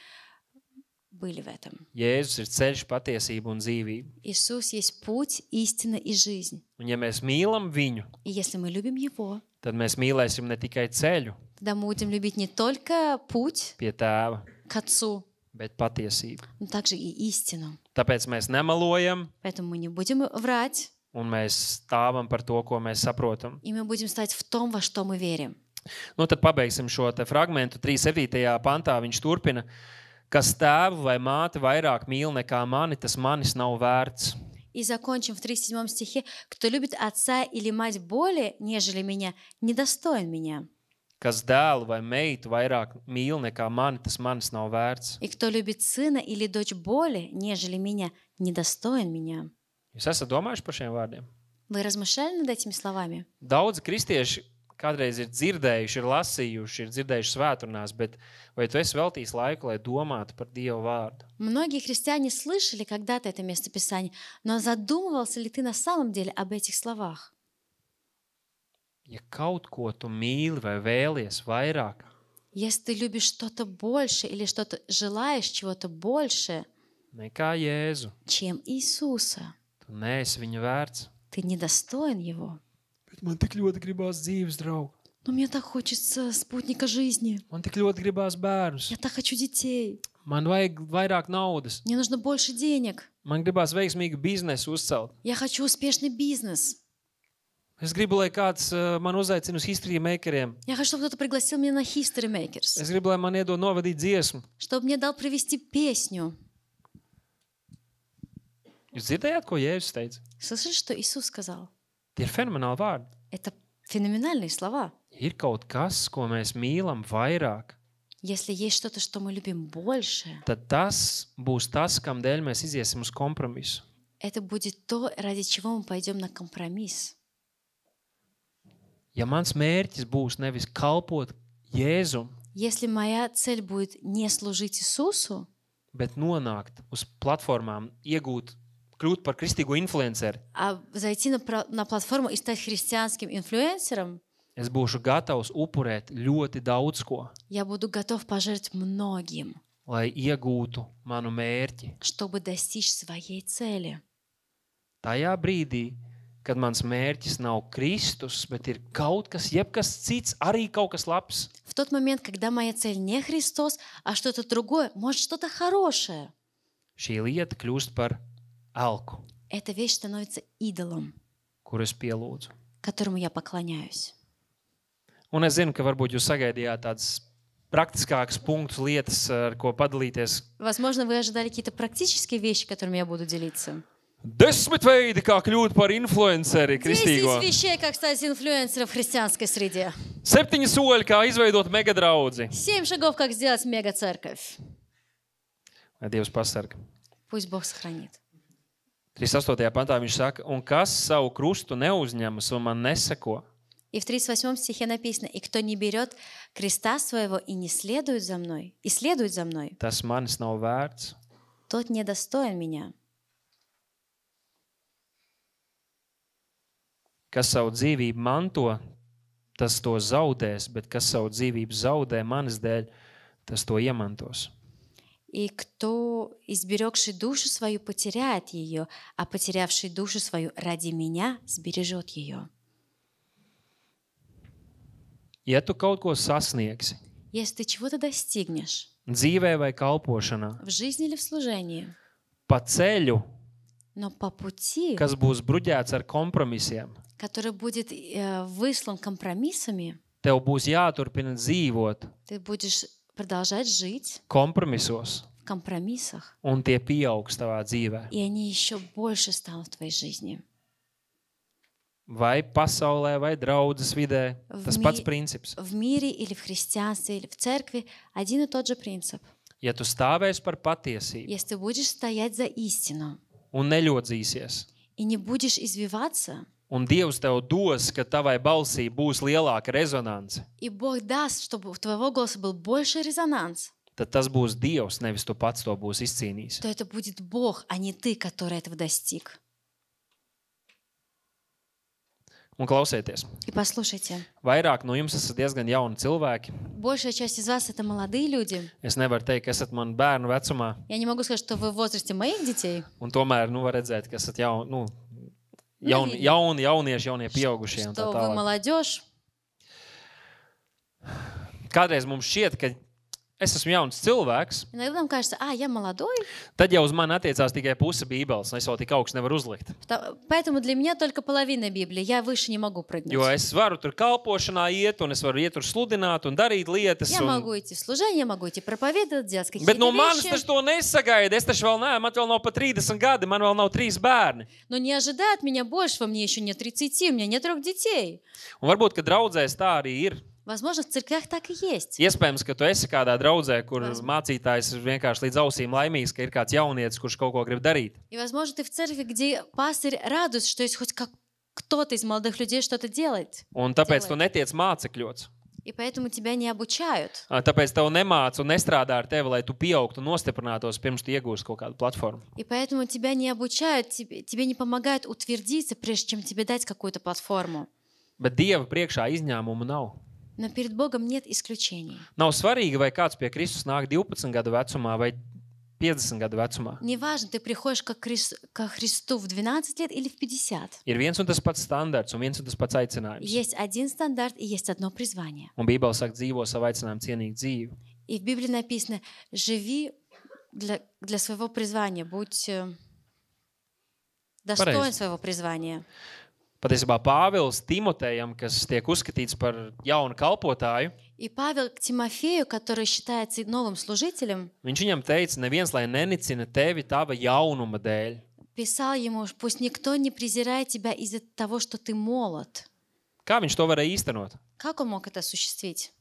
Speaker 2: были в этом.
Speaker 1: Jēzus ir ceļš, patiesība un dzīvība.
Speaker 2: Иисус есть путь, истина и жизнь.
Speaker 1: Un ja mēs mīlam viņu,
Speaker 2: И если мы любим Его,
Speaker 1: tad mēs mīlēsim ne tikai ceļu
Speaker 2: тогда мы будем любить не только путь
Speaker 1: pie tēva,
Speaker 2: к Отцу,
Speaker 1: bet patiesību.
Speaker 2: но также и истину.
Speaker 1: Tāpēc mēs nemelojam
Speaker 2: Поэтому мы не будем врать,
Speaker 1: un mēs stāvam par to, ko mēs saprotam.
Speaker 2: и мы будем стоять в том, во что мы верим.
Speaker 1: Nu, tad pabeigsim šo te fragmentu 3.7. pantā. Viņš turpina, kas tēvu vai māti vairāk mīl nekā mani, tas manis nav vērts.
Speaker 2: И закончим в 37 стихе. «Кто любит отца или мать более, нежели меня, недостоин меня.
Speaker 1: Kas dēlu vai meitu vairāk mīl nekā mani, tas manis nav vērts.
Speaker 2: И кто любит сына или дочь более, нежели меня, недостоин меня».
Speaker 1: Jūs esat domājuši par šiem vārdiem?
Speaker 2: Вы размышляли над этими словами?
Speaker 1: Daudzi kristieši kādreiz ir dzirdējuši, ir lasījuši, ir dzirdējuši svēturnās, bet vai tu esi veltījis laiku, lai domātu par Dieva vārdu?
Speaker 2: Многие христиане слышали когда-то это местописание, но задумывался ли ты на самом деле об этих словах?
Speaker 1: Ja kaut ko tu mīli vai vēlies vairāk,
Speaker 2: Если ты любишь что-то больше или что-то желаешь чего-то больше,
Speaker 1: nekā Jēzu,
Speaker 2: чем Иисуса,
Speaker 1: tu neesi viņa vērts.
Speaker 2: ты недостоин Его.
Speaker 1: Bet man tik ļoti gribās dzīves draugu.
Speaker 2: Но мне так хочется спутника жизни.
Speaker 1: Man tik ļoti gribās bērnus.
Speaker 2: Я так хочу детей.
Speaker 1: Man vajag vairāk naudas.
Speaker 2: Мне нужно больше денег.
Speaker 1: Man gribās veiksmīgu biznesu uzcelt.
Speaker 2: Я хочу успешный бизнес.
Speaker 1: Es gribu, lai kāds man uzaicina uz History Makeriem.
Speaker 2: Я хочу, чтобы кто-то пригласил меня на History Makers.
Speaker 1: Es gribu, lai man iedod novadīt dziesmu.
Speaker 2: Чтобы мне дал провести песню.
Speaker 1: Jūs dzirdējāt, ko Jēzus teica?
Speaker 2: Слышишь, что Иисус сказал?
Speaker 1: Tie ir fenomenāli vārdi.
Speaker 2: Это феноменальные слова.
Speaker 1: Ir kaut kas, ko mēs mīlam vairāk,
Speaker 2: Если есть что-то, что мы любим больше,
Speaker 1: tad tas būs tas, kam dēļ mēs iziesim uz kompromisu.
Speaker 2: это будет то, ради чего мы пойдем на компромисс.
Speaker 1: Ja mans mērķis būs nevis kalpot Jēzum,
Speaker 2: Если моя цель будет не служить Иисусу,
Speaker 1: bet nonākt uz platformām, kļūt par kristīgo influenceri,
Speaker 2: а зайти на платформу и стать христианским инфлюенсером,
Speaker 1: es būšu gatavs upurēt ļoti daudz ko,
Speaker 2: я буду готов пожертвовать многим,
Speaker 1: lai iegūtu manu mērķi.
Speaker 2: чтобы достичь своей цели.
Speaker 1: Tajā brīdī, kad mans mērķis nav Kristus, bet ir kaut kas, jebkas cits, arī kaut kas labs,
Speaker 2: В тот момент, когда моя цель не Христос, а что-то другое, может, что-то хорошее,
Speaker 1: šī lieta kļūst par elku,
Speaker 2: эта вещь становится идолом,
Speaker 1: kuru es pielūdzu.
Speaker 2: которому я поклоняюсь.
Speaker 1: Un es zinu, ka varbūt jūs sagaidījāt tādas praktiskākas punktus, lietas, ar ko padalīties.
Speaker 2: Возможно, вы ожидали какие-то практические вещи, которыми я буду делиться.
Speaker 1: 10 veidi, kā kļūt par influenceri
Speaker 2: 10
Speaker 1: kristīgo.
Speaker 2: вещей, как стать инфлюенсером в христианской среде.
Speaker 1: 7 soļi, kā izveidot megadraudzi.
Speaker 2: 7 шагов, как сделать мега-церковь.
Speaker 1: Lai Dievs pasarg.
Speaker 2: Пусть Бог сохранит.
Speaker 1: 38. pantā viņš saka, un kas savu krustu neuzņemas un man neseko,
Speaker 2: И в 38 стихе написано: «И кто не берет креста своего и не следует за мной, и следует за мной,
Speaker 1: tas manis nav vērts.
Speaker 2: тот недостоин меня».
Speaker 1: Kas savu dzīvību manto, tas to zaudēs, bet kas savu dzīvību zaudē manis dēļ, tas to iemantos.
Speaker 2: «И кто, изберегший душу свою, потеряет ее, а потерявший душу свою ради меня, сбережет ее».
Speaker 1: Ja tu kaut ko sasniegsi,
Speaker 2: Если ты чего-то достигнешь
Speaker 1: dzīvē vai kalpošanā,
Speaker 2: в жизни или в служении,
Speaker 1: pa ceļu,
Speaker 2: но по пути,
Speaker 1: kas būs bruģēts ar kompromisiem,
Speaker 2: который будет выслан компромиссами,
Speaker 1: tev būs jāturpina dzīvot
Speaker 2: ты будешь продолжать жить
Speaker 1: kompromisos,
Speaker 2: в компромиссах,
Speaker 1: un tie pieaugs tavā dzīvē.
Speaker 2: и они еще больше станут в твоей жизни.
Speaker 1: Vai pasaulē, vai draudzes vidē, tas pats
Speaker 2: Mi-
Speaker 1: princips.
Speaker 2: В мире или в христианстве, или в церкви один и тот же принцип.
Speaker 1: Ja tu stāvēsi par patiesību
Speaker 2: Если ты будешь стоять за истину
Speaker 1: un neļodzīsies,
Speaker 2: и не будешь извиваться,
Speaker 1: un Dievs tev dos, ka tavai balsī būs lielāka rezonance,
Speaker 2: и Бог даст, чтобы у твоего голоса был больше резонанс,
Speaker 1: tad tas būs Dievs, nevis tu pats to būsi izcīnījis.
Speaker 2: то это будет Бог, а не ты, который этого достиг.
Speaker 1: Un klausieties,
Speaker 2: И послушайте,
Speaker 1: vairāk no jums esat diezgan jauni cilvēki.
Speaker 2: большая часть из вас — это молодые люди.
Speaker 1: Es nevaru teikt, ka esat man bērnu vecumā,
Speaker 2: Я не могу сказать, что вы в возрасте моих детей,
Speaker 1: un tomēr, var redzēt, ka esat jaunieši, jaunie pieaugušie un tā
Speaker 2: что вы
Speaker 1: tālāk.
Speaker 2: молодежь.
Speaker 1: Kādreiz mums šķiet, ka es esmu jauns cilvēks,
Speaker 2: Иногда нам кажется, я молодой,
Speaker 1: tad jau uz mani attiecās tikai puse Bībeles, un es vēl tik augstu nevaru uzlikt.
Speaker 2: поэтому для меня только половина Библии, я выше не могу прыгнуть.
Speaker 1: Jo es varu tur kalpošanā iet, un es varu iet tur sludināt un darīt lietas.
Speaker 2: Я могу идти в служение, я могу идти проповедовать, делать какие-то
Speaker 1: Bet no manis
Speaker 2: вещи.
Speaker 1: taču to nesagaida. Es taču vēl neesmu, man vēl nav pat 30 gadi, man vēl nav 3 bērni.
Speaker 2: Но не ожидай от меня большего, мне еще нет 30, у меня нет 3 детей.
Speaker 1: Un varbūt, ka draudzēs tā arī ir.
Speaker 2: Возможно, в церквях так и есть.
Speaker 1: Iespējams, ka tu esi kādā draudzē, kur mācītājs ir vienkārši līdz ausīm laimīgs, ka ir kāds jaunietis, kurš kaut ko grib darīt.
Speaker 2: И, возможно, ты в церкви, где пастырь радуется, что есть хоть кто-то из молодых людей что-то делает.
Speaker 1: Un tāpēc tu netiec mācekļots.
Speaker 2: И поэтому тебя не обучают.
Speaker 1: Tāpēc tev nemāc un nestrādā ar tevi, lai tu pieaugtu un nostiprinātos, pirms tu iegūsi kaut kādu platformu.
Speaker 2: И поэтому тебя не обучают, тебе не помогают утвердиться, прежде чем тебе дать какую-то платформу.
Speaker 1: Bet Dieva priekšā izņēmumu nav.
Speaker 2: Но перед Богом нет исключений.
Speaker 1: Nav svarīgi, vai kāds pie Kristus nāk 12 gadu vecumā vai 50 gadu vecumā.
Speaker 2: Неважно, ты приходишь ко Христу в 12 лет или в 50.
Speaker 1: Ir viens un tas pats standarts un viens un tas pats aicinājums.
Speaker 2: Есть один стандарт и есть одно призвание.
Speaker 1: Un Bībele saka, dzīvo savu aicinājumu cienīgu dzīvi.
Speaker 2: И в Библии написано: живи для своего призвания, будь достоин своего призвания.
Speaker 1: Patiesībā Pāvils Timotejam, kas tiek uzskatīts par jaunu kalpotāju,
Speaker 2: И Павел к Тимофею, который считается новым служителем,
Speaker 1: viņš viņam teica, neviens lai nenicina tevi tava jaunuma dēļ.
Speaker 2: писал ему: пусть никто не презирает тебя из-за того, что ты молод.
Speaker 1: Kā viņš to varēja īstenot?
Speaker 2: Как он мог это осуществить?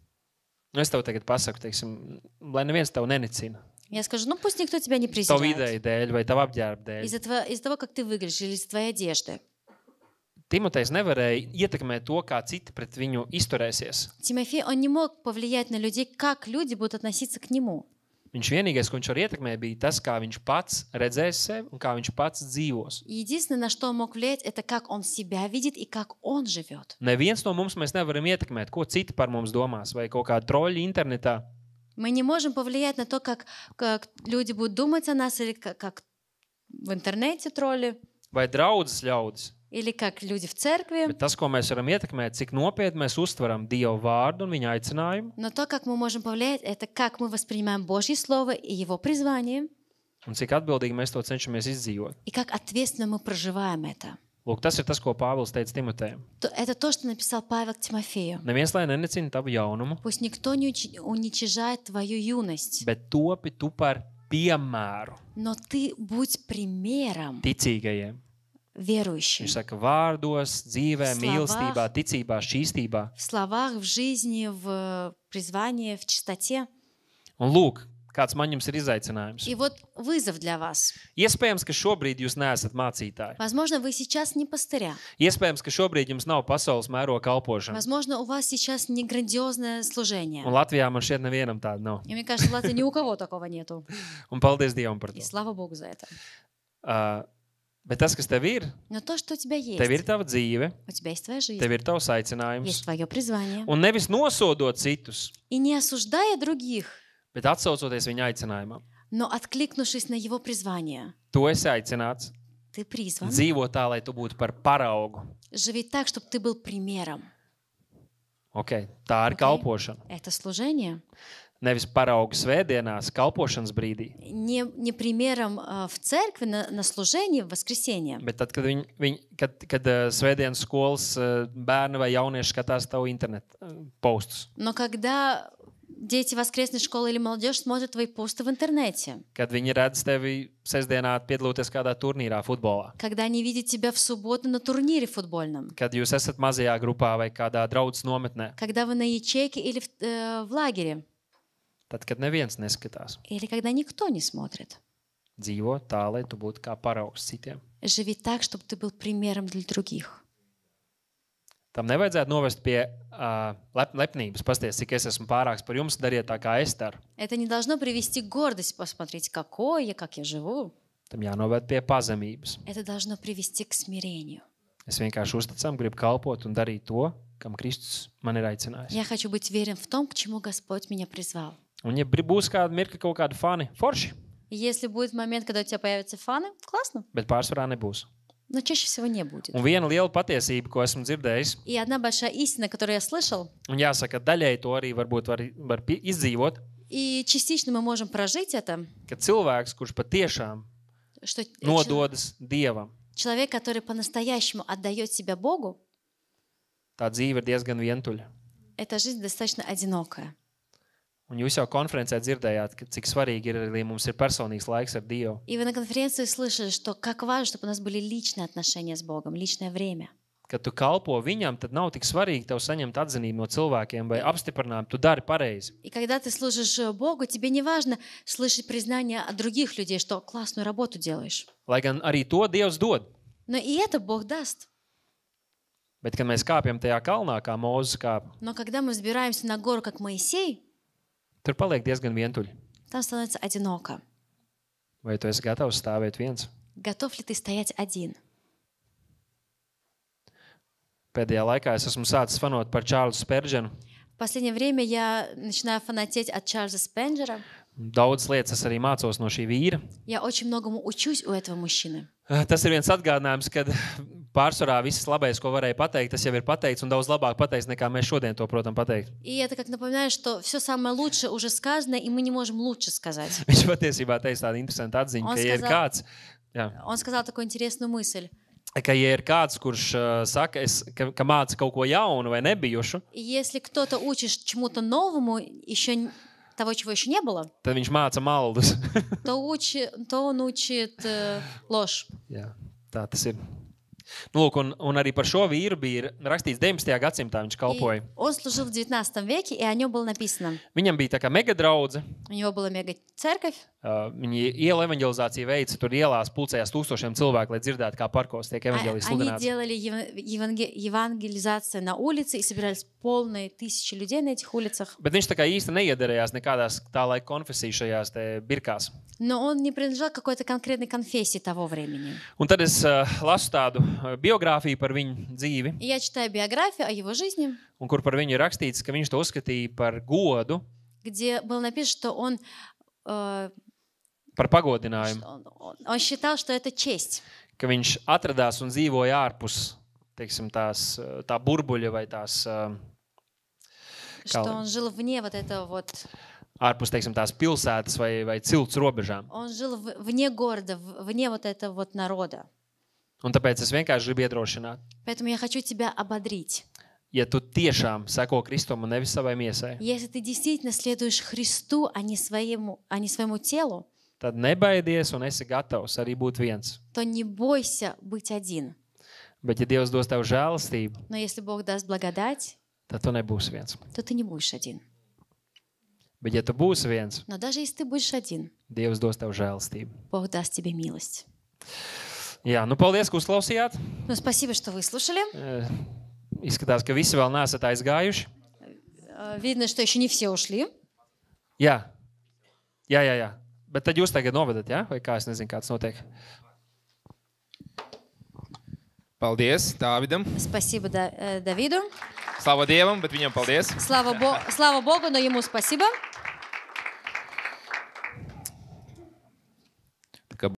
Speaker 1: Es tev tagad pasaku, teiksim, lai neviens tev nenicina.
Speaker 2: Я скажу: пусть никто тебя не
Speaker 1: Tavu
Speaker 2: презирает
Speaker 1: ideju dēļ vai tavu apģērbu dēļ.
Speaker 2: из-за того, как ты выглядишь, или из твоей одежды.
Speaker 1: Timotejs nevarēja ietekmēt to, kā citi pret viņu izturēsies.
Speaker 2: Тимофей, он не мог повлиять на людей, как люди будут относиться к нему.
Speaker 1: Viņš vienīgais, ko viņš var ietekmēt, bija tas, kā viņš pats redzēs sevi un kā viņš pats dzīvos.
Speaker 2: Единственное, на что он мог влиять, это как он себя видит и как он живет.
Speaker 1: Neviens no mums mēs nevaram ietekmēt, ko citi par mums domās, vai kaut kādi troļi internetā.
Speaker 2: Мы не можем повлиять на то, как люди будут думать о нас, или как в интернете тролли,
Speaker 1: Vai draudzes ļaudis.
Speaker 2: или как люди в церкви.
Speaker 1: Bet tas, ko mēs varam ietekmēt, cik nopietni mēs uztveram Dieva vārdu un viņa aicinājumu,
Speaker 2: Но то, как мы можем повлиять, это как мы воспринимаем Божье Слово и Его призвание,
Speaker 1: un cik atbildīgi mēs to cenšamies izdzīvot.
Speaker 2: и как ответственно мы проживаем это.
Speaker 1: Lūk, tas ir tas, ko Pāvils teica Timotejam.
Speaker 2: Это то, что написал Павел к Тимофею.
Speaker 1: Neviens lai nenecina tavu jaunumu,
Speaker 2: Пусть никто не уничижает твою юность,
Speaker 1: bet topi tu par piemēru
Speaker 2: но ты будь примером
Speaker 1: ticīgajiem.
Speaker 2: верующим.
Speaker 1: Viņš saka vārdos, dzīvē,
Speaker 2: В
Speaker 1: mīlestībā, ticībā, šķīstībā.
Speaker 2: В словах, в жизни, в призвании, в чистоте.
Speaker 1: Un lūk, kāds man jums ir izaicinājums.
Speaker 2: И вот вызов для вас.
Speaker 1: Iespējams, ka šobrīd jūs neesat mācītāji.
Speaker 2: Возможно, вы сейчас не пастыря.
Speaker 1: Iespējams, ka šobrīd jums nav pasaules mēroga kalpošana.
Speaker 2: Возможно, у вас сейчас не грандиозное служение.
Speaker 1: Un Latvijā man šķiet nevienam tāda nav.
Speaker 2: И мне кажется, в Латвии ни у кого такого нету.
Speaker 1: Un paldies Dievam par
Speaker 2: И
Speaker 1: to.
Speaker 2: слава Богу за это.
Speaker 1: Bet tas, kas tev ir,
Speaker 2: Но то, что у тебя
Speaker 1: tev ir
Speaker 2: есть,
Speaker 1: tava dzīve,
Speaker 2: у тебя есть твоя жизнь,
Speaker 1: tev ir tavs
Speaker 2: есть
Speaker 1: aicinājums.
Speaker 2: твое призвание.
Speaker 1: Un nevis nosodot citus,
Speaker 2: И не осуждая других,
Speaker 1: bet atsaucoties viņa aicinājumam.
Speaker 2: но откликнувшись на его призвание,
Speaker 1: Tu esi aicināts
Speaker 2: ты призван
Speaker 1: dzīvot tā, lai tu būtu par paraugu.
Speaker 2: живи так, чтобы ты был примером.
Speaker 1: Okay, tā ir
Speaker 2: Okay.
Speaker 1: kalpošana.
Speaker 2: Это служение.
Speaker 1: Nevis paraugu svētdienās, kalpošanas brīdī.
Speaker 2: Не примером в церкви, на служении в воскресенье.
Speaker 1: Bet tad, kad svētdienas skolas bērni vai jaunieši skatās tavu internetu postus,
Speaker 2: Но когда дети воскресной школы или молодежь смотрят твои посты в интернете,
Speaker 1: kad viņi redz tevi sestdienā piedalīties kādā turnīrā, futbolā,
Speaker 2: когда они видят тебя в субботу на турнире футбольном,
Speaker 1: kad jūs esat mazajā grupā vai kādā draudzes nometnē,
Speaker 2: когда вы на ячейке или в лагере,
Speaker 1: tad, kad neviens neskatās.
Speaker 2: или когда никто не смотрит.
Speaker 1: Dzīvo tā, lai tu būtu kā paraugs citiem.
Speaker 2: Живи так, чтобы ты был примером для других.
Speaker 1: Tam nevajadzētu novest pie lepnības. Pasties, cik es esmu pārāks par jums, dariet tā, kā es daru.
Speaker 2: Это не должно привести к гордости, посмотреть, какой я, как я живу.
Speaker 1: Tam jānoved pie pazemības.
Speaker 2: Это должно привести к смирению.
Speaker 1: Es vienkārši uzticam, gribu kalpot un darīt to, kam Kristus man ir aicinājis.
Speaker 2: Я хочу быть верен в том, к чему Господь меня призвал.
Speaker 1: Un ja būs kāda mirkli kaut kāda fani, forši,
Speaker 2: Если будет момент, когда у тебя появятся фаны, классно,
Speaker 1: bet pārsvarā nebūs.
Speaker 2: но чаще всего не будет.
Speaker 1: Un viena liela patiesība, ko esmu dzirdējis,
Speaker 2: И одна большая истина, которую я слышал,
Speaker 1: un jāsaka, daļai to arī varbūt var izdzīvot,
Speaker 2: и частично мы можем прожить это,
Speaker 1: ka cilvēks, kurš patiešām
Speaker 2: что
Speaker 1: nododas Dievam,
Speaker 2: человек, который по-настоящему отдает себя Богу,
Speaker 1: tā dzīve ir diezgan vientuļa.
Speaker 2: эта жизнь достаточно одинокая.
Speaker 1: Un jūs jau konferencē dzirdējāt, cik svarīgi ir, lai mums ir personīgs laiks ar Dievu.
Speaker 2: И вы на конференции слышали, что как важно, чтобы у нас были личные отношения с Богом, личное время.
Speaker 1: Kad tu kalpo viņam, tad nav tik svarīgi tev saņemt atzinību no cilvēkiem vai apstiprinājumu, tu dari pareizi.
Speaker 2: И когда ты служишь Богу, тебе не важно слышать признание от других людей, что классную работу делаешь.
Speaker 1: Lai gan arī to Dievs dod.
Speaker 2: Но и это Бог даст.
Speaker 1: Bet, kad mēs kāpjam tajā kalnā, kā Mūzes kāp,
Speaker 2: Но когда мы взбираемся на гору, как Моисей,
Speaker 1: tur paliek diezgan vientuļi.
Speaker 2: там становится одиноко.
Speaker 1: Vai tu esi gatavs stāvēt viens?
Speaker 2: Готов ли ты стоять один?
Speaker 1: Pēdējā laikā es esmu sācis fanot par Čārlzu Spērģenu.
Speaker 2: В последнее время я начинаю фанатеть от Чарльза Спенджера.
Speaker 1: Daudz lietas es arī mācos no šī vīra.
Speaker 2: Я очень многому учусь у этого мужчины.
Speaker 1: Tas ir viens atgādinājums, kad pārsvarā viss labais, ko varēja pateikt, tas jau ir pateikts un daudz labāk pateikts, nekā mēs šodien to, protams, pateikt.
Speaker 2: И это как напоминает, что все самое лучшее уже сказано, и мы не можем лучше сказать.
Speaker 1: Viņš patiesībā teica tādu interesantu atziņu, ka, ja ir kāds,
Speaker 2: Он сказал такую интересную мысль.
Speaker 1: Ka, ja ir kāds, kurš saka, ka māca kaut ko jaunu vai nebijušu,
Speaker 2: И если кто-то учит чему-то новому, еще того, чего еще не было,
Speaker 1: tad viņš māca maldus.
Speaker 2: то он учит ложь.
Speaker 1: Jā, tā tas ir. Nu, lūk, un arī par šo vīru bija rakstīts 19. gadsimtā, viņš kalpoja.
Speaker 2: Он служил в 19 веке, и о нем было написано.
Speaker 1: Viņam bija tā kā mega draudze.
Speaker 2: У него была мега-церковь.
Speaker 1: Viņi iela evanģelizāciju veica, tur ielās pulcējās tūkstošiem cilvēku, lai dzirdētu, kā parkos tiek evanģēlijs
Speaker 2: Они
Speaker 1: sludināts.
Speaker 2: делали евангелизацию на улице, и собирались полные тысячи людей на этих улицах.
Speaker 1: Bet viņš tā kā īsti neiedarējās nekādās tā laika konfesiju šajās te birkās.
Speaker 2: Но он не принадлежал к какой-то конкретной конфессии того времени.
Speaker 1: Un tad es lasu tādu biogrāfiju par viņu dzīvi,
Speaker 2: И я читаю биографию о его жизни,
Speaker 1: un kur par viņu ir rakstīts, ka viņš to uzskatīja par godu,
Speaker 2: где было написано, что он
Speaker 1: par pagodinājumu,
Speaker 2: он считал, что это честь.
Speaker 1: ka viņš atradās un dzīvoja ārpus, teiksim, tā burbuļa vai tās,
Speaker 2: Что он жил вне вот этого вот...
Speaker 1: ārpus, teiksim, tās pilsētas vai cilts robežām.
Speaker 2: Он жил вне города, вне вот этого вот народа.
Speaker 1: Un tāpēc es vienkārši gribu iedrošināt.
Speaker 2: Поэтому я хочу тебя ободрить.
Speaker 1: Ja tu tiešām seko Kristum un nevis savai miesai,
Speaker 2: Если ты действительно следуешь Христу, а не своему телу,
Speaker 1: tad nebaidies un esi gatavs arī būt viens.
Speaker 2: то не бойся быть один.
Speaker 1: Bet ja Dievs dos tev žēlastību,
Speaker 2: Но если Бог даст благодать,
Speaker 1: tad tu nebūsi viens.
Speaker 2: то ты не будешь один.
Speaker 1: Bet ja tu būsi viens,
Speaker 2: Но даже если ты будешь один,
Speaker 1: Dievs dos tev žēlastību.
Speaker 2: Бог даст тебе милость.
Speaker 1: Jā, nu paldies, ka uzklausījāt.
Speaker 2: Ну, спасибо, что выслушали.
Speaker 1: Izskatās, ka visi vēl neesat aizgājuši.
Speaker 2: Видно, что еще не все ушли.
Speaker 1: Jā. Bet tad jūs tagad novedat, jā? Vai kā, es nezinu, kāds notiek.
Speaker 3: Paldies Dāvidam.
Speaker 2: Спасибо Давиду.
Speaker 3: Slava Dievam, bet viņam paldies.
Speaker 2: Слава Богу, но ему спасибо.